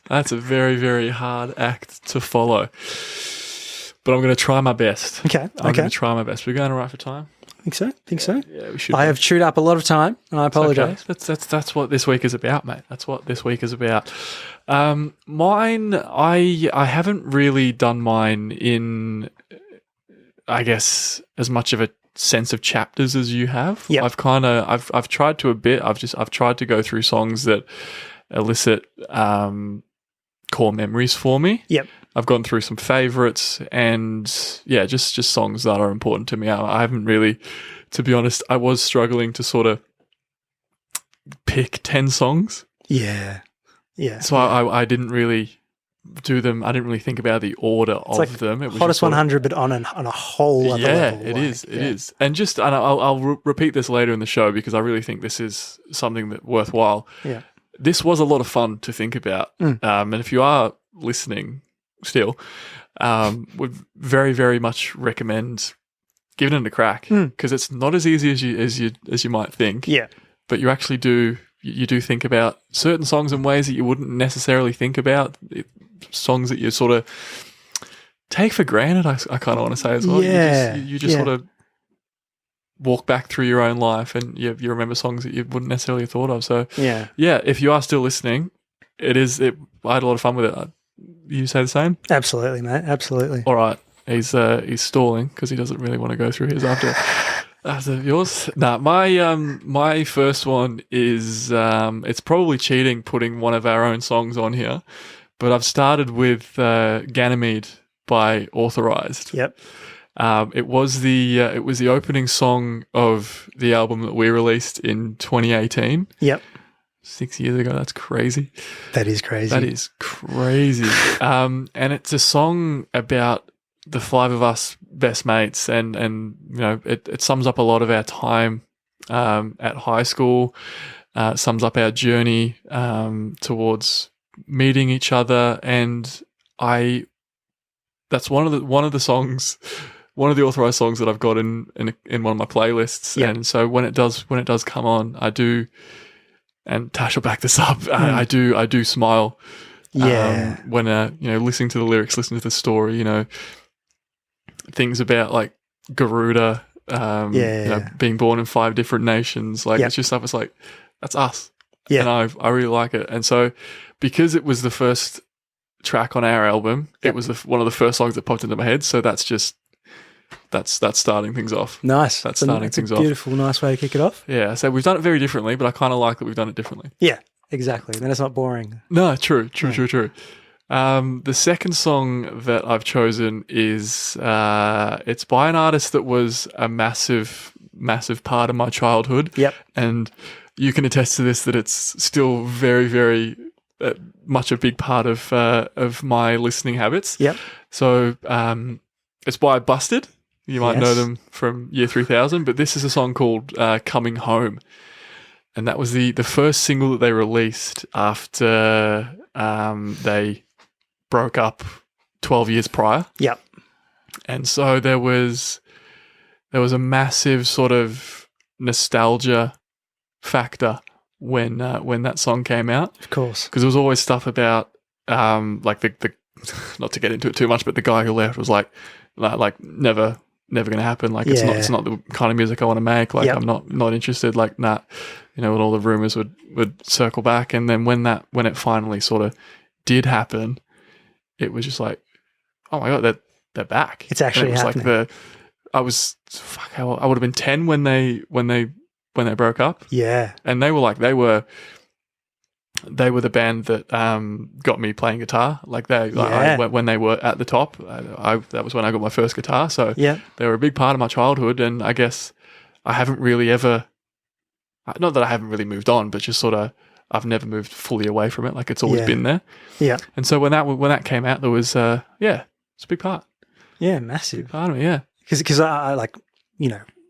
Speaker 1: That's a very, very hard act to follow. But I'm going to try my best.
Speaker 2: Okay.
Speaker 1: I'm going to try my best. We're going all right for time?
Speaker 2: Think so.
Speaker 1: Yeah, we should.
Speaker 2: I have chewed up a lot of time, and I apologise.
Speaker 1: Okay. That's what this week is about, mate. That's what this week is about. Mine, I haven't really done mine in, I guess, as much of a sense of chapters as you have.
Speaker 2: Yep.
Speaker 1: I've tried to a bit. I've tried to go through songs that elicit core memories for me.
Speaker 2: Yep.
Speaker 1: I've gone through some favourites and yeah, just songs that are important to me. I haven't really, to be honest, I was struggling to sort of pick 10 songs.
Speaker 2: Yeah. Yeah.
Speaker 1: So I didn't really do them. I didn't really think about the order of
Speaker 2: like
Speaker 1: them. It was
Speaker 2: hottest
Speaker 1: just sort of-
Speaker 2: 100, but on a whole other level.
Speaker 1: it is. And just, and I'll repeat this later in the show because I really think this is something that worthwhile.
Speaker 2: Yeah.
Speaker 1: This was a lot of fun to think about. And if you are listening still, would very, very much recommend giving it a crack because it's not as easy as you might think.
Speaker 2: Yeah.
Speaker 1: But you actually do think about certain songs in ways that you wouldn't necessarily think about. Songs that you sort of take for granted, I kind of want to say as well.
Speaker 2: Yeah.
Speaker 1: You just sort of walk back through your own life and you remember songs that you wouldn't necessarily have thought of. So
Speaker 2: Yeah.
Speaker 1: if you are still listening, I had a lot of fun with it. You say the same?
Speaker 2: Absolutely, mate. Absolutely.
Speaker 1: All right. He's stalling because he doesn't really want to go through his after yours. Nah, my first one is it's probably cheating putting one of our own songs on here, but I've started with Ganymede by Authorized.
Speaker 2: Yep.
Speaker 1: It was the opening song of the album that we released in 2018.
Speaker 2: Yep.
Speaker 1: 6 years ago. That's crazy.
Speaker 2: That is crazy.
Speaker 1: That is crazy. And it's a song about the five of us best mates, and you know it sums up a lot of our time at high school. Sums up our journey towards meeting each other, and that's one of the songs. One of the authorized songs that I've got in one of my playlists,
Speaker 2: Yep.
Speaker 1: and so when it does come on, I do. And Tash will back this up. I do smile.
Speaker 2: Yeah.
Speaker 1: When listening to the lyrics, listening to the story, things about like Garuda, being born in 5 different nations. Like it's just stuff. It's like that's us.
Speaker 2: Yeah.
Speaker 1: And I really like it. And so because it was the first track on our album, it was one of the first songs that popped into my head. So that's starting things off.
Speaker 2: Nice.
Speaker 1: That's starting things off.
Speaker 2: Beautiful, nice way to kick it off.
Speaker 1: Yeah, so we've done it very differently, but I kind of like that we've done it differently.
Speaker 2: Yeah, exactly. Then it's not boring.
Speaker 1: No, true. The second song that I've chosen is it's by an artist that was a massive part of my childhood.
Speaker 2: Yep.
Speaker 1: And you can attest to this, that it's still very, very much a big part of my listening habits.
Speaker 2: Yep.
Speaker 1: So it's by Busted. You might know
Speaker 2: Yes.
Speaker 1: them from Year 3000, but this is a song called Coming Home. And that was the first single that they released after they broke up 12 years prior.
Speaker 2: Yep.
Speaker 1: And so there was there was a massive sort of nostalgia factor when that song came out.
Speaker 2: Of course.
Speaker 1: Because there was always stuff about like the not to get into it too much, but the guy who left was like never going to happen. Like it's not the kind of music I want to make. Like I'm not interested. Like nah, and all the rumors would circle back, and then when it finally sort of did happen, it was just like, oh my god, they're back.
Speaker 2: It's actually happening.
Speaker 1: Like I would have been 10 when they broke up.
Speaker 2: Yeah,
Speaker 1: and they were the band that got me playing guitar. Like when they were at the top, that was when I got my first guitar. So they were a big part of my childhood, and I guess I haven't really ever, not that I haven't really moved on, but just sort of I've never moved fully away from it. Like it's always been there.
Speaker 2: Yeah.
Speaker 1: And so when that came out, there was it's a big part.
Speaker 2: Yeah, massive.
Speaker 1: Big part of it. Yeah.
Speaker 2: Because I like,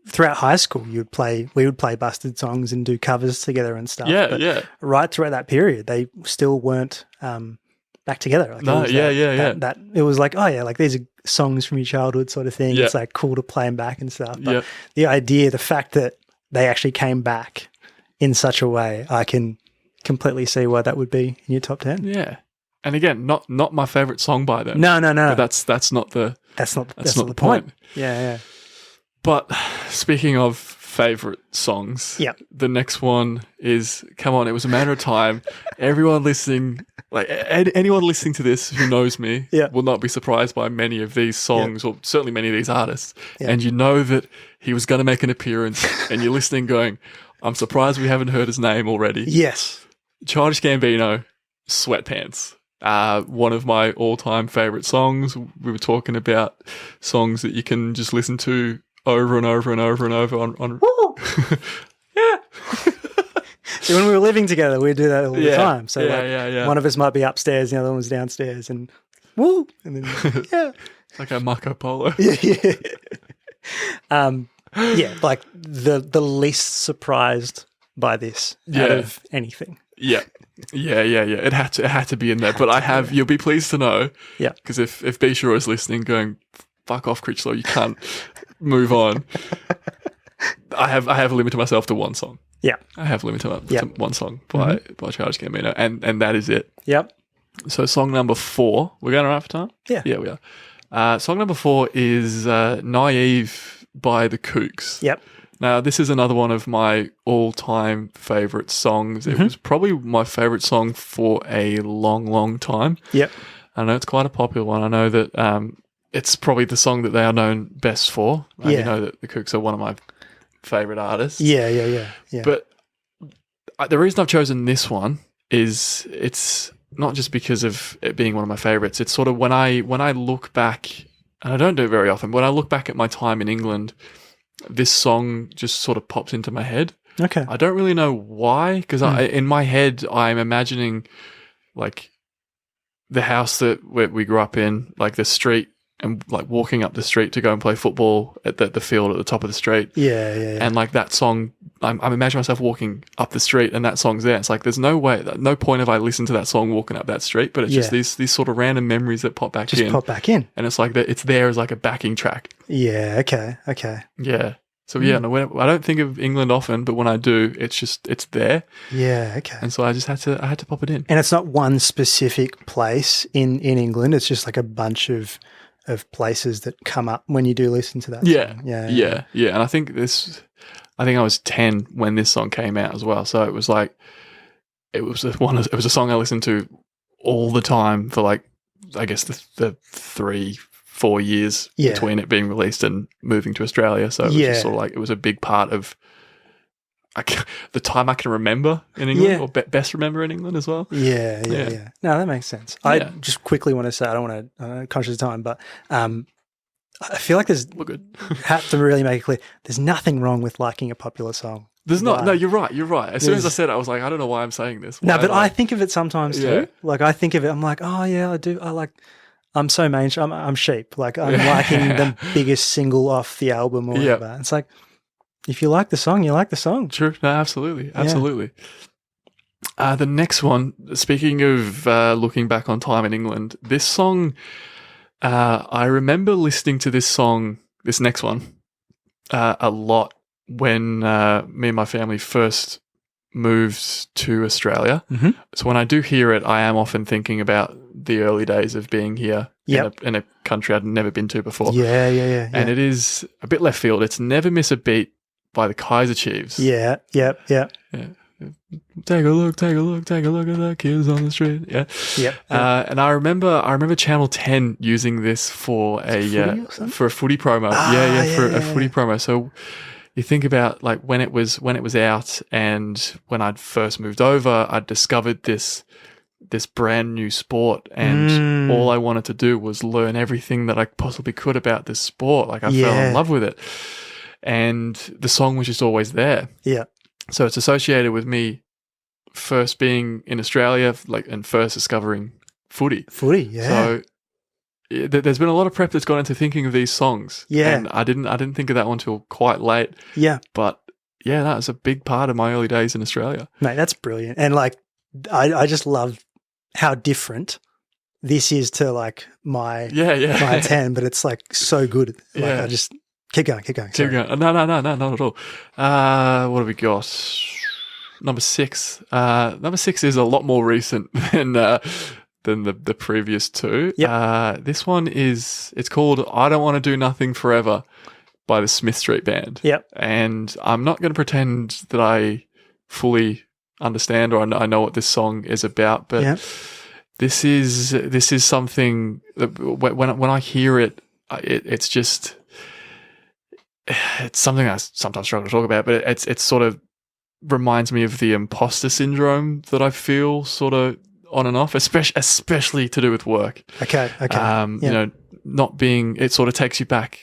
Speaker 2: throughout high school, we would play Busted songs and do covers together and stuff.
Speaker 1: Yeah,
Speaker 2: but right throughout that period, they still weren't back together. Like That it was like, oh yeah, like these are songs from your childhood, sort of thing. Yeah. It's like cool to play them back and stuff. But the fact that they actually came back in such a way, I can completely see why that would be in your top 10.
Speaker 1: Yeah, and again, not my favorite song by them.
Speaker 2: No.
Speaker 1: But that's not the point.
Speaker 2: Yeah.
Speaker 1: But speaking of favorite songs, the next one is, come on, it was a matter of time. Everyone listening, like anyone listening to this who knows me will not be surprised by many of these songs, or certainly many of these artists. And you know that he was going to make an appearance, and you're listening going, I'm surprised we haven't heard his name already.
Speaker 2: Yes.
Speaker 1: Childish Gambino, Sweatpants. One of my all-time favorite songs. We were talking about songs that you can just listen to over and over and over and over on yeah.
Speaker 2: So when we were living together, we'd do that all the time. So one of us might be upstairs, the other one was downstairs, and woo, and then
Speaker 1: like a Marco Polo.
Speaker 2: Like the least surprised by this out of anything.
Speaker 1: Yeah. It had to be in there. But you'll be pleased to know.
Speaker 2: Yeah.
Speaker 1: Because if B Shore is listening, going, fuck off, Critchlow, you can't move on. I have limited myself to one song.
Speaker 2: Yeah.
Speaker 1: I have limited to one song by Childish Gambino, and that is it.
Speaker 2: Yep.
Speaker 1: So song number 4. We're going all right for time?
Speaker 2: Yeah.
Speaker 1: Yeah, we are. Song number 4 is Naive by the Kooks.
Speaker 2: Yep.
Speaker 1: Now, this is another one of my all-time favourite songs. It was probably my favourite song for a long, long time.
Speaker 2: Yep.
Speaker 1: I know it's quite a popular one. I know that it's probably the song that they are known best for. I know that the Kooks are one of my favourite artists.
Speaker 2: Yeah.
Speaker 1: But the reason I've chosen this one is it's not just because of it being one of my favourites. It's sort of when I look back, and I don't do it very often, when I look back at my time in England, this song just sort of pops into my head.
Speaker 2: Okay.
Speaker 1: I don't really know why, because in my head, I'm imagining like the house that we grew up in, like the street, and like walking up the street to go and play football at the field at the top of the street.
Speaker 2: Yeah.
Speaker 1: And like that song, I'm imagining myself walking up the street and that song's there. It's like there's no way, no point if I listen to that song walking up that street, but it's just these sort of random memories that pop back in.
Speaker 2: Just pop back in.
Speaker 1: And it's like it's there as like a backing track.
Speaker 2: Yeah, okay.
Speaker 1: Yeah. So I don't think of England often, but when I do, it's there.
Speaker 2: Yeah, okay.
Speaker 1: And so I had to pop it in.
Speaker 2: And it's not one specific place in England, it's just like a bunch of places that come up when you do listen to that song. Yeah.
Speaker 1: And I think I was 10 when this song came out as well. So it was like, it was a song I listened to all the time for like, I guess the 3-4 years between it being released and moving to Australia. So it was just sort of like, it was a big part of the time I can remember in England, or best remember in England as well.
Speaker 2: Yeah. No, that makes sense. I just quickly want to say, I don't want to conscious of time, but I feel like
Speaker 1: we're good.
Speaker 2: have to really make it clear, there's nothing wrong with liking a popular song.
Speaker 1: There's not. No, you're right. As soon as I said it, I was like, I don't know why I'm saying this.
Speaker 2: I think of it sometimes too. Like I think of it, I'm like, oh yeah, I do. I'm so mainstream. I'm sheep. Like I'm liking the biggest single off the album or whatever. It's like, if you like the song, you like the song.
Speaker 1: True. No, absolutely. The next one, speaking of looking back on time in England, this song, I remember listening to this next one, a lot when me and my family first moved to Australia.
Speaker 2: Mm-hmm.
Speaker 1: So when I do hear it, I am often thinking about the early days of being here in a country I'd never been to before.
Speaker 2: Yeah.
Speaker 1: And it is a bit left field. It's Never Miss a Beat by the Kaiser Chiefs.
Speaker 2: Yeah.
Speaker 1: Take a look at the kids on the street. Yeah.
Speaker 2: Yep.
Speaker 1: And I remember Channel 10 using this for a footy promo. For a footy promo. So you think about like when it was out, and when I'd first moved over, I'd discovered this brand new sport, and all I wanted to do was learn everything that I possibly could about this sport. Like I fell in love with it, and the song was just always there.
Speaker 2: Yeah.
Speaker 1: So it's associated with me first being in Australia, and first discovering footy.
Speaker 2: Yeah.
Speaker 1: So there's been a lot of prep that's gone into thinking of these songs.
Speaker 2: Yeah.
Speaker 1: And I didn't think of that one till quite late.
Speaker 2: Yeah.
Speaker 1: But yeah, that was a big part of my early days in Australia.
Speaker 2: Mate, that's brilliant. And like, I just love how different this is to like my 10, but it's like so good. Like I just keep going.
Speaker 1: Keep going. No, not at all. What have we got? Number 6. Number 6 is a lot more recent than the previous two.
Speaker 2: Yep.
Speaker 1: This one it's called I Don't Want to Do Nothing Forever by the Smith Street Band.
Speaker 2: Yep.
Speaker 1: And I'm not going to pretend that I fully understand or I know what this song is about, but this is something that when I hear it, it's just it's something I sometimes struggle to talk about, but it's sort of reminds me of the imposter syndrome that I feel sort of on and off, especially to do with work.
Speaker 2: Okay.
Speaker 1: You know, not being, it sort of takes you back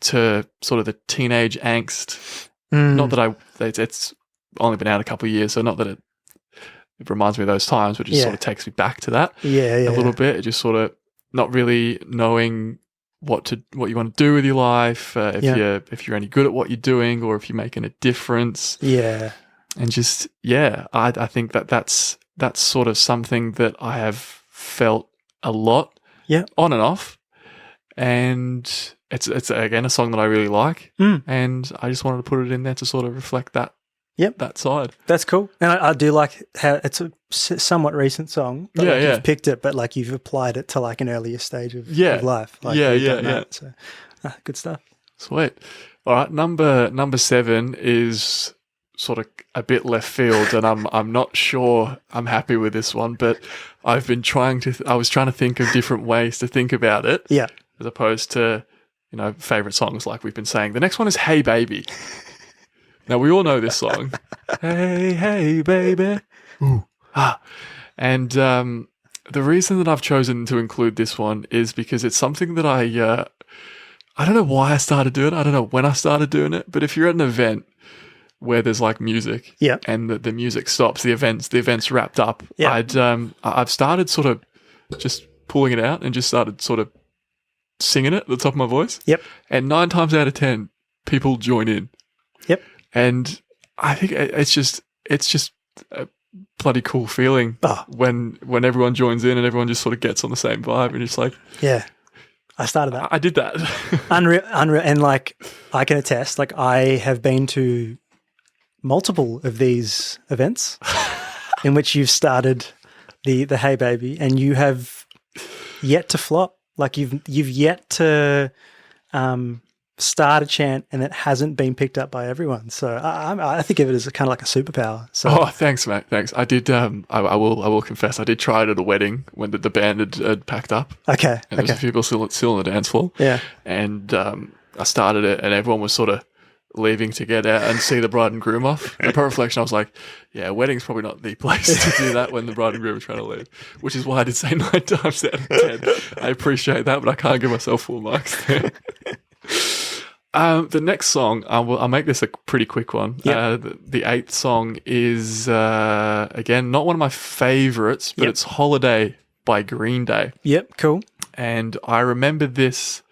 Speaker 1: to sort of the teenage angst. Not that it's only been out a couple of years, so not that it reminds me of those times, but it just sort of takes me back to that a little bit. It just sort of not really knowing what you want to do with your life, if you're any good at what you're doing, or if you're making a difference.
Speaker 2: Yeah.
Speaker 1: And just I think that's sort of something that I have felt a lot, on and off, and it's again a song that I really like, and I just wanted to put it in there to sort of reflect that. That side.
Speaker 2: That's cool. And I do like how it's a somewhat recent song. But you've picked it, but like you've applied it to like an earlier stage of life. Like So good stuff.
Speaker 1: Sweet. All right. Number 7 is sort of a bit left field, and I'm not sure I'm happy with this one, but I was trying to think of different ways to think about it.
Speaker 2: Yeah.
Speaker 1: As opposed to, favorite songs like we've been saying. The next one is Hey Baby. Now, we all know this song. Hey, hey, baby. Ooh. And the reason that I've chosen to include this one is because it's something that I don't know why I started doing it. I don't know when I started doing it. But if you're at an event where there's like music and the music stops, the event's wrapped up, I've started sort of just pulling it out and just started sort of singing it at the top of my voice.
Speaker 2: Yep.
Speaker 1: And 9 times out of 10, people join in.
Speaker 2: Yep.
Speaker 1: And I think it's just a bloody cool feeling when everyone joins in and everyone just sort of gets on the same vibe, and it's like,
Speaker 2: I started that.
Speaker 1: I did that.
Speaker 2: Unreal, and like I can attest, like I have been to multiple of these events in which you've started the Hey Baby, and you have yet to flop. Like you've yet to start a chant and it hasn't been picked up by everyone. So I think of it as kind of like a superpower. So
Speaker 1: thanks, mate. Thanks. I did. I will confess, I did try it at a wedding when the band had packed up.
Speaker 2: Okay.
Speaker 1: And there was a few people still on the dance floor.
Speaker 2: Yeah.
Speaker 1: And I started it, and everyone was sort of leaving to get out and see the bride and groom off. And upon reflection, I was like, a wedding's probably not the place to do that when the bride and groom are trying to leave, which is why I did say 9 times out of 10. I appreciate that, but I can't give myself full marks there. The next song, I'll make this a pretty quick one.
Speaker 2: Yep.
Speaker 1: The 8th song is, again, not one of my favorites, but it's Holiday by Green Day.
Speaker 2: Yep, cool.
Speaker 1: And I remember this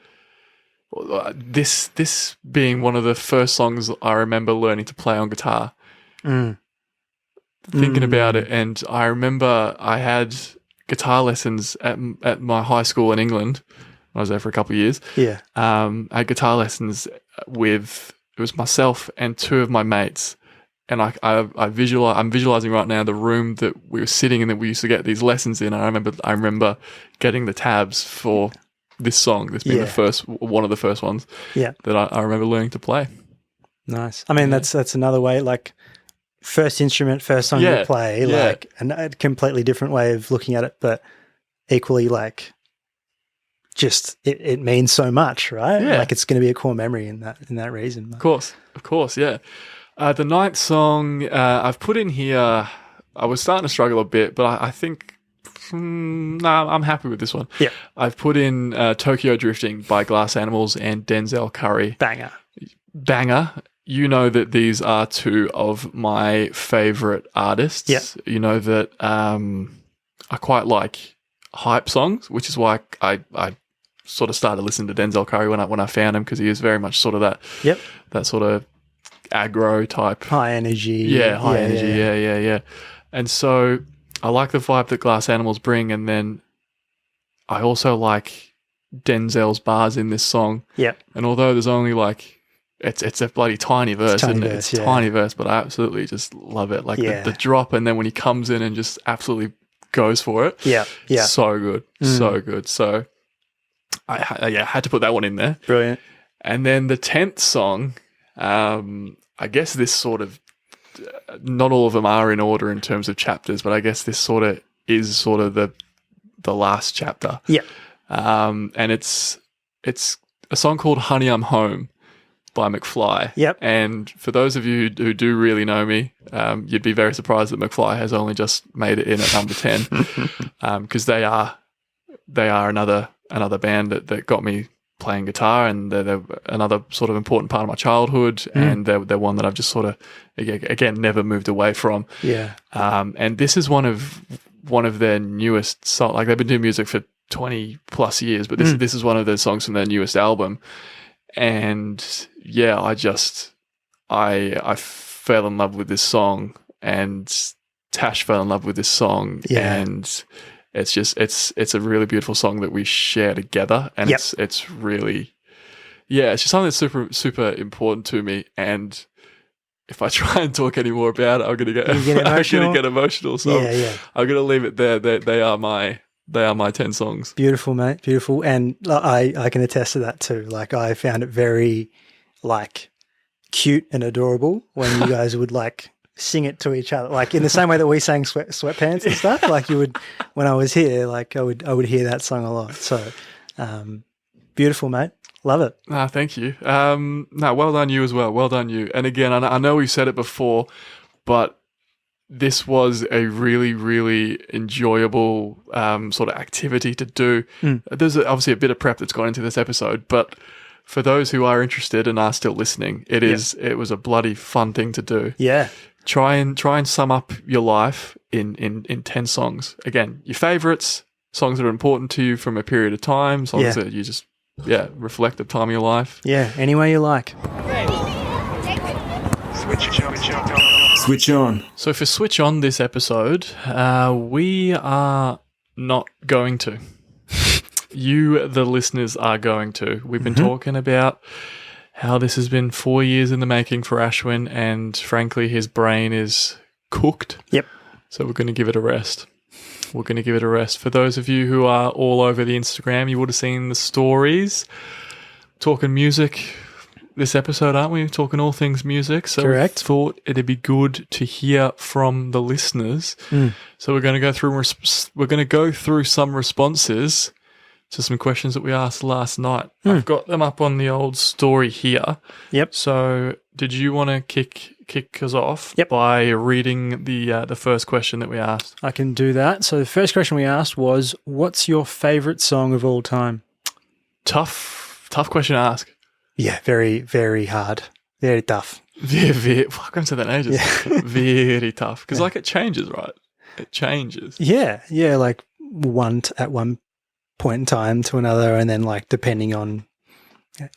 Speaker 1: being one of the first songs I remember learning to play on guitar. Thinking about it, and I remember I had guitar lessons at my high school in England. I was there for a couple of years.
Speaker 2: Yeah.
Speaker 1: I had guitar lessons with myself and two of my mates. And I'm visualizing right now the room that we were sitting in that we used to get these lessons in. I remember getting the tabs for this song. This being one of the first ones that I remember learning to play.
Speaker 2: Nice. I mean, that's another way, like first instrument, first song you play, like a completely different way of looking at it, but equally like just it means so much, right?
Speaker 1: Yeah.
Speaker 2: Like it's going to be a core memory in that reason.
Speaker 1: Of course, yeah. The ninth song I've put in here, I was starting to struggle a bit, but I think, I'm happy with this one.
Speaker 2: Yeah.
Speaker 1: I've put in Tokyo Drifting by Glass Animals and Denzel Curry. Banger. You know that these are two of my favourite artists.
Speaker 2: Yeah.
Speaker 1: You know that I quite like hype songs, which is why I sort of started listening to Denzel Curry when I found him, because he is very much sort of that sort of aggro type,
Speaker 2: high energy,
Speaker 1: high energy, yeah. And so I like the vibe that Glass Animals bring, and then I also like Denzel's bars in this song.
Speaker 2: Yeah,
Speaker 1: and although there's only like it's a bloody tiny verse, isn't it? It's a tiny verse, but I absolutely just love it. Like the drop, and then when he comes in and just absolutely goes for it.
Speaker 2: Yeah,
Speaker 1: so good, so good. So I had to put that one in there.
Speaker 2: Brilliant.
Speaker 1: And then the 10th song. I guess this sort of, not all of them are in order in terms of chapters, but I guess this sort of is sort of the last chapter.
Speaker 2: Yeah.
Speaker 1: And it's a song called Honey, I'm Home by McFly.
Speaker 2: Yep.
Speaker 1: And for those of you who do really know me, you'd be very surprised that McFly has only just made it in at number 10, because they are another band that got me playing guitar, and they're another sort of important part of my childhood, and they're one that I've just sort of again never moved away from.
Speaker 2: Yeah.
Speaker 1: And this is one of their newest songs. Like, they've been doing music for 20 plus years, but this is one of their songs from their newest album. And yeah, I fell in love with this song, and Tash fell in love with this song, and it's just it's a really beautiful song that we share together, and it's really, it's just something that's super super important to me. And if I try and talk any more about it, I'm gonna get emotional. So I'm gonna leave it there. They are my 10 songs.
Speaker 2: Beautiful, mate. Beautiful. And I can attest to that too. Like, I found it very like cute and adorable when you guys would like sing it to each other, like in the same way that we sang Sweatpants and stuff. Like, you would, when I was here, like I would hear that song a lot. So beautiful, mate. Love it.
Speaker 1: Thank you. Well done you as well. Well done you. And again, I know we've said it before, but this was a really, really enjoyable sort of activity to do. There's obviously a bit of prep that's gone into this episode, but for those who are interested and are still listening, it was a bloody fun thing to do.
Speaker 2: Yeah.
Speaker 1: Try and sum up your life in 10 songs. Again, your favorites, songs that are important to you from a period of time, songs that you just reflect the time of your life.
Speaker 2: Yeah, any way you like.
Speaker 3: Switch on.
Speaker 1: So for Switch On this episode, we are not going to. You, the listeners, are going to. We've been talking about how this has been 4 years in the making for Aswin, and frankly, his brain is cooked.
Speaker 2: Yep.
Speaker 1: So we're going to give it a rest. For those of you who are all over the Instagram, you would have seen the stories. Talking music this episode, aren't we? Talking all things music. So
Speaker 2: correct.
Speaker 1: We thought it'd be good to hear from the listeners. So we're going to go through some responses to some questions that we asked last night. I've got them up on the old story here.
Speaker 2: Yep.
Speaker 1: So did you want to kick us off by reading the first question that we asked?
Speaker 2: I can do that. So the first question we asked was, what's your favourite song of all time?
Speaker 1: Tough question to ask.
Speaker 2: Yeah, very, very hard. Very tough.
Speaker 1: Very, I haven't said that in ages. Yeah. Very tough. Because it changes, right? It changes.
Speaker 2: Yeah, like at one point in time to another, and then like depending on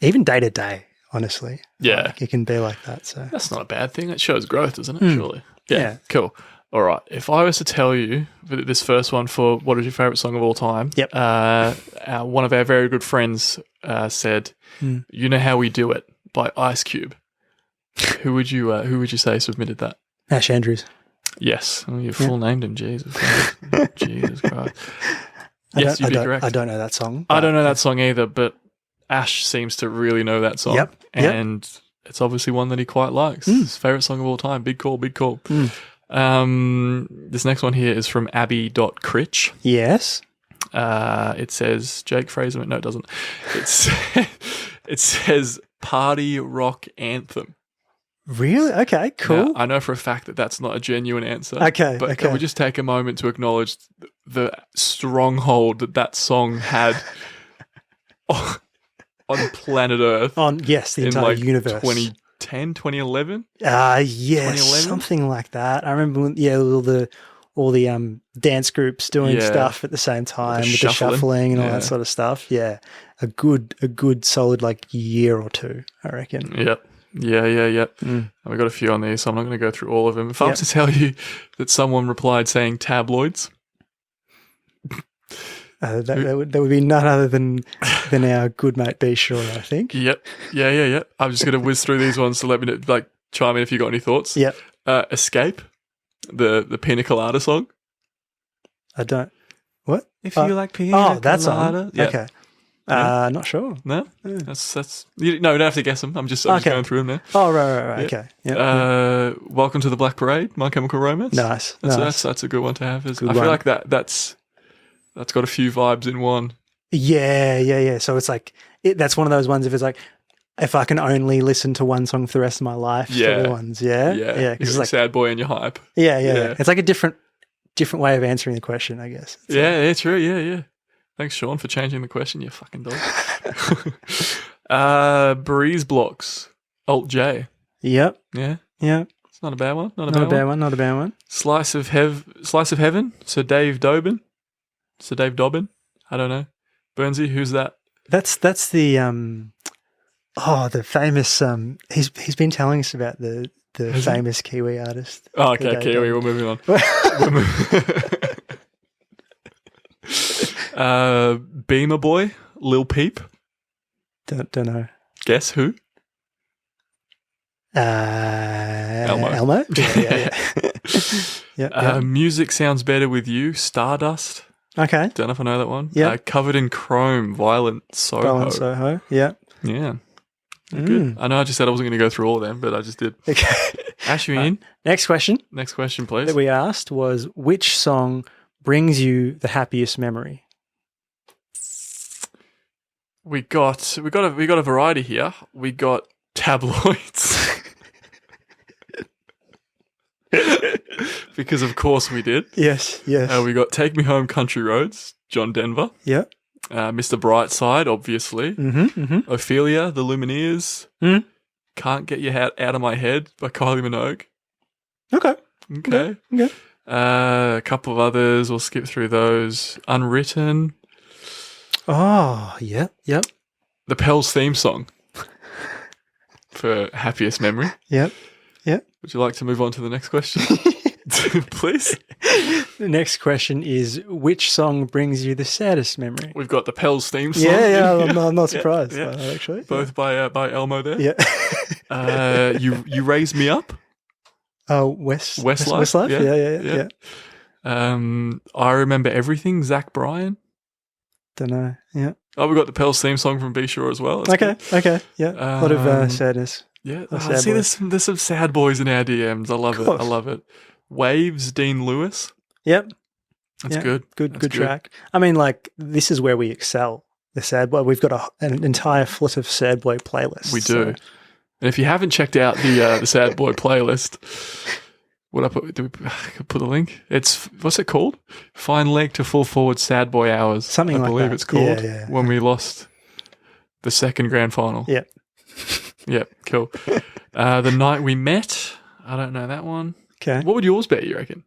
Speaker 2: even day to day, honestly.
Speaker 1: Yeah.
Speaker 2: Like, it can be like that. So
Speaker 1: that's not a bad thing. It shows growth, doesn't it? Surely.
Speaker 2: Yeah.
Speaker 1: Cool. All right. If I was to tell you this first one for what is your favourite song of all time, one of our very good friends said, You Know How We Do It by Ice Cube. Who would you say submitted that?
Speaker 2: Ash Andrews.
Speaker 1: Yes. Oh, you full named him. Jesus. Jesus Christ. Yes, you'd be correct.
Speaker 2: I don't know that song.
Speaker 1: I don't know that song either, but Ash seems to really know that song.
Speaker 2: Yep.
Speaker 1: And it's obviously one that he quite likes. His favourite song of all time. Big call, big call. This next one here is from Abby.Critch.
Speaker 2: Yes.
Speaker 1: It says Jake Fraser. No, it doesn't. It says Party Rock Anthem.
Speaker 2: Really? Okay, cool.
Speaker 1: Now, I know for a fact that that's not a genuine answer.
Speaker 2: Okay,
Speaker 1: But
Speaker 2: okay.
Speaker 1: can we just take a moment to acknowledge the stronghold that song had on planet Earth
Speaker 2: The
Speaker 1: in
Speaker 2: entire
Speaker 1: like
Speaker 2: universe.
Speaker 1: 2010, 2011?
Speaker 2: Yes,
Speaker 1: 2011?
Speaker 2: something like that. I remember when, all the dance groups doing stuff at the same time with the shuffling and all that sort of stuff. Yeah, a good solid like year or two, I reckon.
Speaker 1: Yep. Yeah. And we got a few on there, so I'm not going to go through all of them. If I was to tell you that someone replied saying tabloids,
Speaker 2: that would be none other than our good mate B. Shaw, I think.
Speaker 1: Yep. Yeah. I'm just going to whiz through these ones to let me know, like chime in if you got any thoughts.
Speaker 2: Yep.
Speaker 1: Escape, the Pina Colada song.
Speaker 2: I don't. What?
Speaker 1: If you like Pina Colada.
Speaker 2: That's on.
Speaker 1: Yeah.
Speaker 2: Okay.
Speaker 1: Yeah.
Speaker 2: Not sure.
Speaker 1: No, that's you don't have to guess them. I'm just going through them now.
Speaker 2: Oh, right. Okay. Yeah.
Speaker 1: Welcome to the Black Parade, My Chemical Romance.
Speaker 2: Nice.
Speaker 1: That's a good one to have. I feel like that's got a few vibes in one.
Speaker 2: Yeah. So it's like that's one of those ones. If it's like, if I can only listen to one song for the rest of my life, sort of ones. Yeah.
Speaker 1: Because it's like sad boy and your hype.
Speaker 2: Yeah. It's like a different way of answering the question, I guess.
Speaker 1: Yeah, true. Yeah. Thanks, Sean, for changing the question, you fucking dog. Breeze Blocks, Alt J.
Speaker 2: Yep.
Speaker 1: Yeah. It's not a bad one. Not a bad one. Slice of Heaven, Sir Dave Dobbin. I don't know. Burnsy, who's that?
Speaker 2: That's the the famous he's been telling us about the famous Kiwi artist.
Speaker 1: Oh, okay, Kiwi. We're moving on. Beamer Boy, Lil Peep.
Speaker 2: Don't know.
Speaker 1: Guess who?
Speaker 2: Elmo. Yeah.
Speaker 1: Music Sounds Better With You, Stardust.
Speaker 2: Okay.
Speaker 1: Don't know if I know that one.
Speaker 2: Yeah.
Speaker 1: Covered in Chrome, Violent Soho.
Speaker 2: Yeah.
Speaker 1: Yeah. Good. I know I just said I wasn't going to go through all of them, but I just did.
Speaker 2: Okay.
Speaker 1: Aswin.
Speaker 2: Next question.
Speaker 1: Next question, please.
Speaker 2: That we asked was, which song brings you the happiest memory?
Speaker 1: We got a variety here. We got tabloids. Because of course we did.
Speaker 2: Yes.
Speaker 1: We got Take Me Home Country Roads, John Denver.
Speaker 2: Yep.
Speaker 1: Mr. Brightside, obviously.
Speaker 2: Mm-hmm.
Speaker 1: Ophelia, The Lumineers. Can't Get You Out of My Head by Kylie Minogue. Okay. A couple of others. We'll skip through those. Unwritten.
Speaker 2: Oh, yep.
Speaker 1: The Pels theme song for happiest memory.
Speaker 2: Yep.
Speaker 1: Would you like to move on to the next question? Please.
Speaker 2: The next question is, which song brings you the saddest memory?
Speaker 1: We've got the Pels theme song.
Speaker 2: Yeah. I'm not surprised, actually.
Speaker 1: Both by Elmo there.
Speaker 2: Yeah.
Speaker 1: You Raise Me Up.
Speaker 2: Oh, Westlife.
Speaker 1: Westlife? Yeah. I Remember Everything, Zach Bryan.
Speaker 2: Don't know. Yeah.
Speaker 1: Oh, we got the Pels theme song from B Shore as well. That's
Speaker 2: Okay. Yeah. A lot of sadness.
Speaker 1: Yeah. See, there's some sad boys in our DMs. I love it. Waves, Dean Lewis.
Speaker 2: Yep.
Speaker 1: That's good.
Speaker 2: Good track. I mean, like, this is where we excel. The sad boy. We've got an entire foot of sad boy playlists.
Speaker 1: We do. And if you haven't checked out the sad boy playlist, what I put? Do we put the link? It's what's it called? Fine leg to full forward sad boy hours.
Speaker 2: Something like that.
Speaker 1: I believe it's called.
Speaker 2: Yeah.
Speaker 1: When we lost the second grand final.
Speaker 2: Yeah.
Speaker 1: Yep. Cool. The Night We Met. I don't know that one.
Speaker 2: Okay.
Speaker 1: What would yours be, you reckon?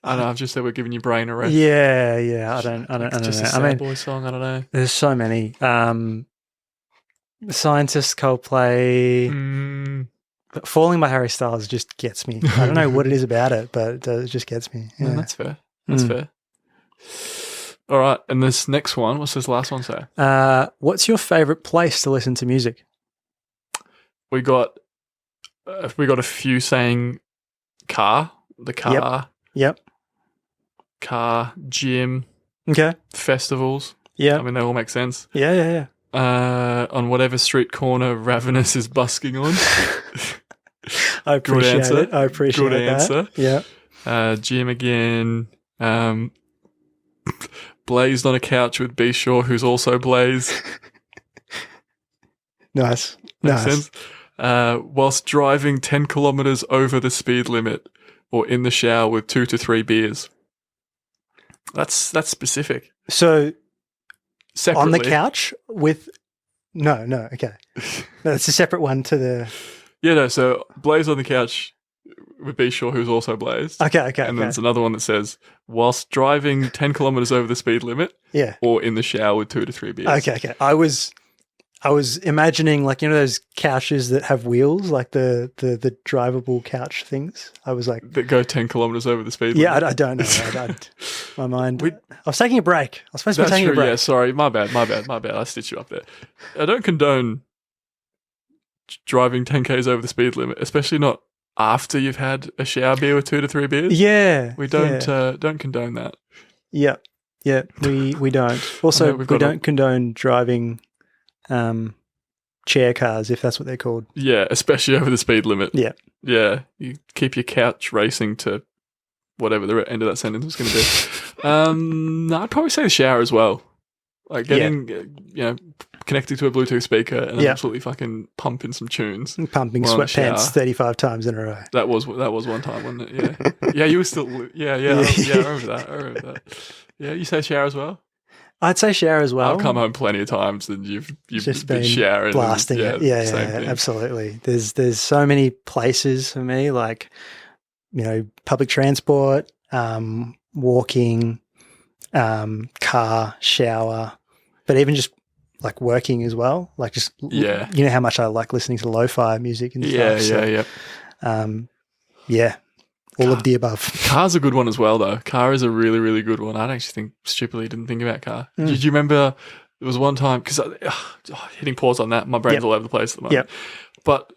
Speaker 1: I know. I've just said we're giving your brain a rest.
Speaker 2: Yeah. I don't know.
Speaker 1: Just a sad boy song. I don't know.
Speaker 2: There's so many. Scientist, Coldplay. But Falling by Harry Styles just gets me. I don't know what it is about it, but it just gets me. Yeah.
Speaker 1: No, that's fair. That's fair. All right, and this next one, what's this last one say?
Speaker 2: What's your favorite place to listen to music?
Speaker 1: We got a few saying car, the car,
Speaker 2: Yep.
Speaker 1: car, gym,
Speaker 2: Okay.
Speaker 1: festivals.
Speaker 2: Yeah.
Speaker 1: I mean, they all make sense.
Speaker 2: Yeah.
Speaker 1: On whatever street corner Ravenous is busking on.
Speaker 2: I appreciate
Speaker 1: answer.
Speaker 2: it. I appreciate
Speaker 1: Good answer.
Speaker 2: that. Yeah.
Speaker 1: Gym again. Blazed on a couch with B. Shaw, who's also Blaze.
Speaker 2: Nice.
Speaker 1: Makes
Speaker 2: Nice.
Speaker 1: sense. Whilst driving 10 kilometers over the speed limit or in the shower with 2 to 3 beers. That's specific.
Speaker 2: So
Speaker 1: Separately.
Speaker 2: on the couch with no, okay. No, it's a separate one to the
Speaker 1: Yeah, no, so Blaze on the couch with B. Shaw, who's also Blazed.
Speaker 2: Okay.
Speaker 1: And then
Speaker 2: Okay.
Speaker 1: there's another one that says, whilst driving 10 kilometers over the speed limit
Speaker 2: Yeah.
Speaker 1: or in the shower with 2 to 3 beers.
Speaker 2: Okay. I was imagining like those couches that have wheels, like the drivable couch things. I was like,
Speaker 1: That go 10 kilometers over the speed
Speaker 2: yeah,
Speaker 1: limit.
Speaker 2: I don't know. My mind. I was taking a break. I was supposed to be
Speaker 1: That's
Speaker 2: taking
Speaker 1: true,
Speaker 2: a break.
Speaker 1: yeah, sorry. My bad. I stitched you up there. I don't condone driving 10 Ks over the speed limit, especially not after you've had a shower beer with 2 to 3 beers.
Speaker 2: Yeah.
Speaker 1: We don't condone that.
Speaker 2: Yeah. Yeah. We don't. Also,
Speaker 1: we've
Speaker 2: we
Speaker 1: got
Speaker 2: don't condone driving chair cars, if that's what they're called.
Speaker 1: Yeah, especially over the speed limit.
Speaker 2: Yeah.
Speaker 1: Yeah, you keep your couch racing to whatever the end of that sentence was going to be. No, I'd probably say the shower as well. Like getting, connected to a Bluetooth speaker and absolutely fucking pumping some tunes.
Speaker 2: Pumping
Speaker 1: While in the shower.
Speaker 2: sweatpants 35 times in a row.
Speaker 1: That was one time, wasn't it? Yeah. Yeah, you were still, I remember that. Yeah, you say shower as well?
Speaker 2: I'd say shower as well.
Speaker 1: I've come home plenty of times and you've
Speaker 2: Just
Speaker 1: been
Speaker 2: been
Speaker 1: showering.
Speaker 2: blasting it. Yeah,
Speaker 1: same thing.
Speaker 2: absolutely. There's so many places for me, like, public transport, walking, car, shower, but even just like working as well. Like just, you know how much I like listening to lo-fi music and stuff. Yeah. All of the above.
Speaker 1: Car's a good one as well, though. Car is a really, really good one. I actually stupidly didn't think about car. Did you remember there was one time, because hitting pause on that, my brain's all over the place at the moment. But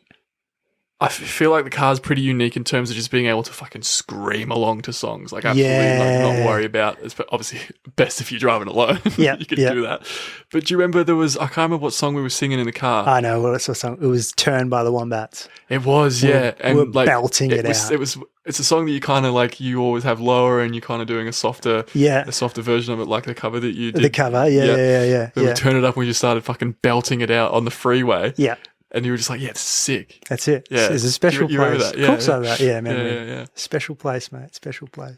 Speaker 1: I feel like the car's pretty unique in terms of just being able to fucking scream along to songs. Like, absolutely not worry about. It's obviously best if you're driving alone. You can do that. But do you remember I can't remember what song we were singing in the car.
Speaker 2: I know what song. It was Turned by the Wombats.
Speaker 1: It was, yeah.
Speaker 2: And we're belting it out.
Speaker 1: It's a song that you kind of like, you always have lower and you're kind of doing a softer version of it, like the cover that you did.
Speaker 2: The cover, yeah.
Speaker 1: Then we turned it up when you started fucking belting it out on the freeway.
Speaker 2: Yeah.
Speaker 1: And you were just like, yeah, it's sick.
Speaker 2: That's it.
Speaker 1: Yeah.
Speaker 2: It's a special
Speaker 1: You
Speaker 2: place.
Speaker 1: remember that? Yeah,
Speaker 2: Of course I remember that. Yeah, memory.
Speaker 1: Yeah.
Speaker 2: Special place, mate. Special place.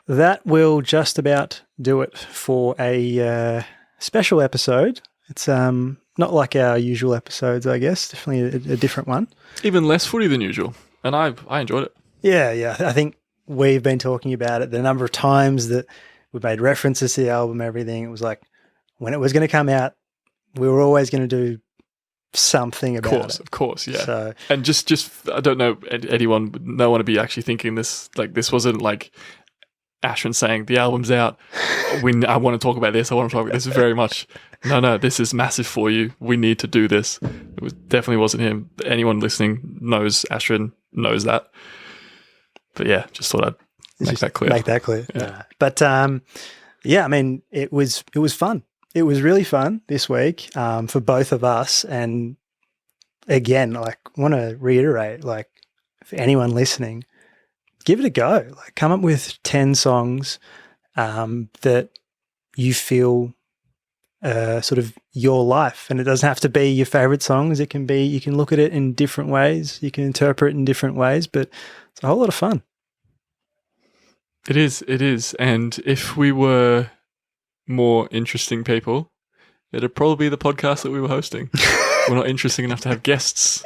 Speaker 2: That will just about do it for a special episode. It's not like our usual episodes, I guess. Definitely a different one.
Speaker 1: Even less footy than usual. And I enjoyed it.
Speaker 2: Yeah. I think we've been talking about it the number of times that we made references to the album, everything. It was like when it was going to come out, we were always going to do something about it.
Speaker 1: Of course, yeah.
Speaker 2: So,
Speaker 1: and just I don't know anyone would no one to be actually thinking this, like, this wasn't like Aswin saying the album's out. I want to talk about this. I want to talk about this. Is very much no. This is massive for you. We need to do this. Definitely wasn't him. Anyone listening knows Aswin knows that. But yeah, just thought I'd make that clear.
Speaker 2: Yeah. But I mean, it was fun. It was really fun this week for both of us. And again, like, want to reiterate, like, for anyone listening, give it a go. Like, come up with 10 songs that you feel sort of your life. And it doesn't have to be your favorite songs. It can be, you can look at it in different ways. You can interpret it in different ways, but it's a whole lot of fun.
Speaker 1: It is. And if we were more interesting people, it'd probably be the podcast that we were hosting. We're not interesting enough to have guests.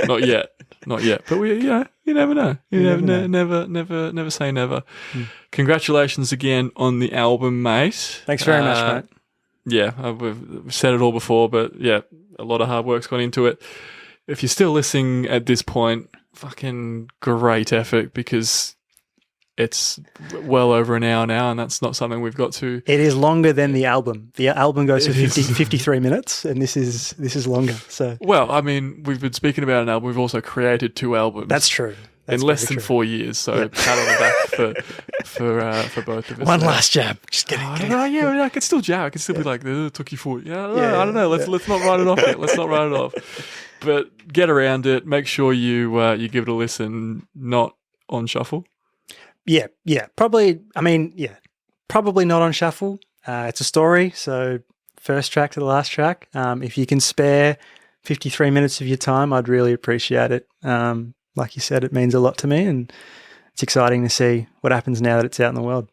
Speaker 1: Not yet. But you never know. Never say never. Congratulations again on the album, mate.
Speaker 2: Thanks very much, mate.
Speaker 1: Yeah, we've said it all before, but yeah, a lot of hard work's gone into it. If you're still listening at this point, fucking great effort, because it's well over an hour now, and that's not something we've got to.
Speaker 2: It is longer than the album. The album goes for
Speaker 1: It is.
Speaker 2: 53 minutes, and this is longer. So
Speaker 1: Well, I mean, we've been speaking about an album. We've also created 2 albums.
Speaker 2: that's true. That's
Speaker 1: in less
Speaker 2: very
Speaker 1: than
Speaker 2: true.
Speaker 1: 4 years. So pat on the back for both of us.
Speaker 2: One
Speaker 1: there.
Speaker 2: last jab. Just get it.
Speaker 1: I
Speaker 2: Get
Speaker 1: don't
Speaker 2: it.
Speaker 1: know. Yeah, I could still jab. I could still be like, it took you 4. Yeah,
Speaker 2: Yeah,
Speaker 1: I don't know. Let's not write it off yet. Let's not write it off. But get around it. Make sure you give it a listen. Not on shuffle.
Speaker 2: Yeah. Probably. I mean, probably not on shuffle. It's a story, so first track to the last track. If you can spare 53 minutes of your time, I'd really appreciate it. Like you said, it means a lot to me, and it's exciting to see what happens now that it's out in the world.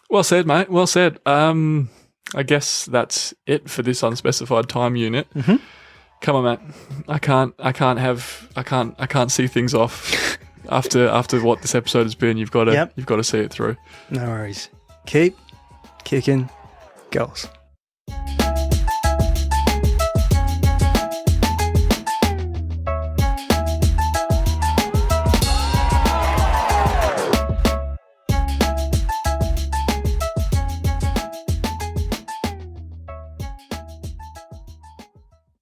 Speaker 1: Well said, mate. Well said. I guess that's it for this unspecified time unit.
Speaker 2: Mm-hmm.
Speaker 1: Come on, Matt. I can't see things off after what this episode has been. You've got to see it through.
Speaker 2: No worries. Keep kicking goals.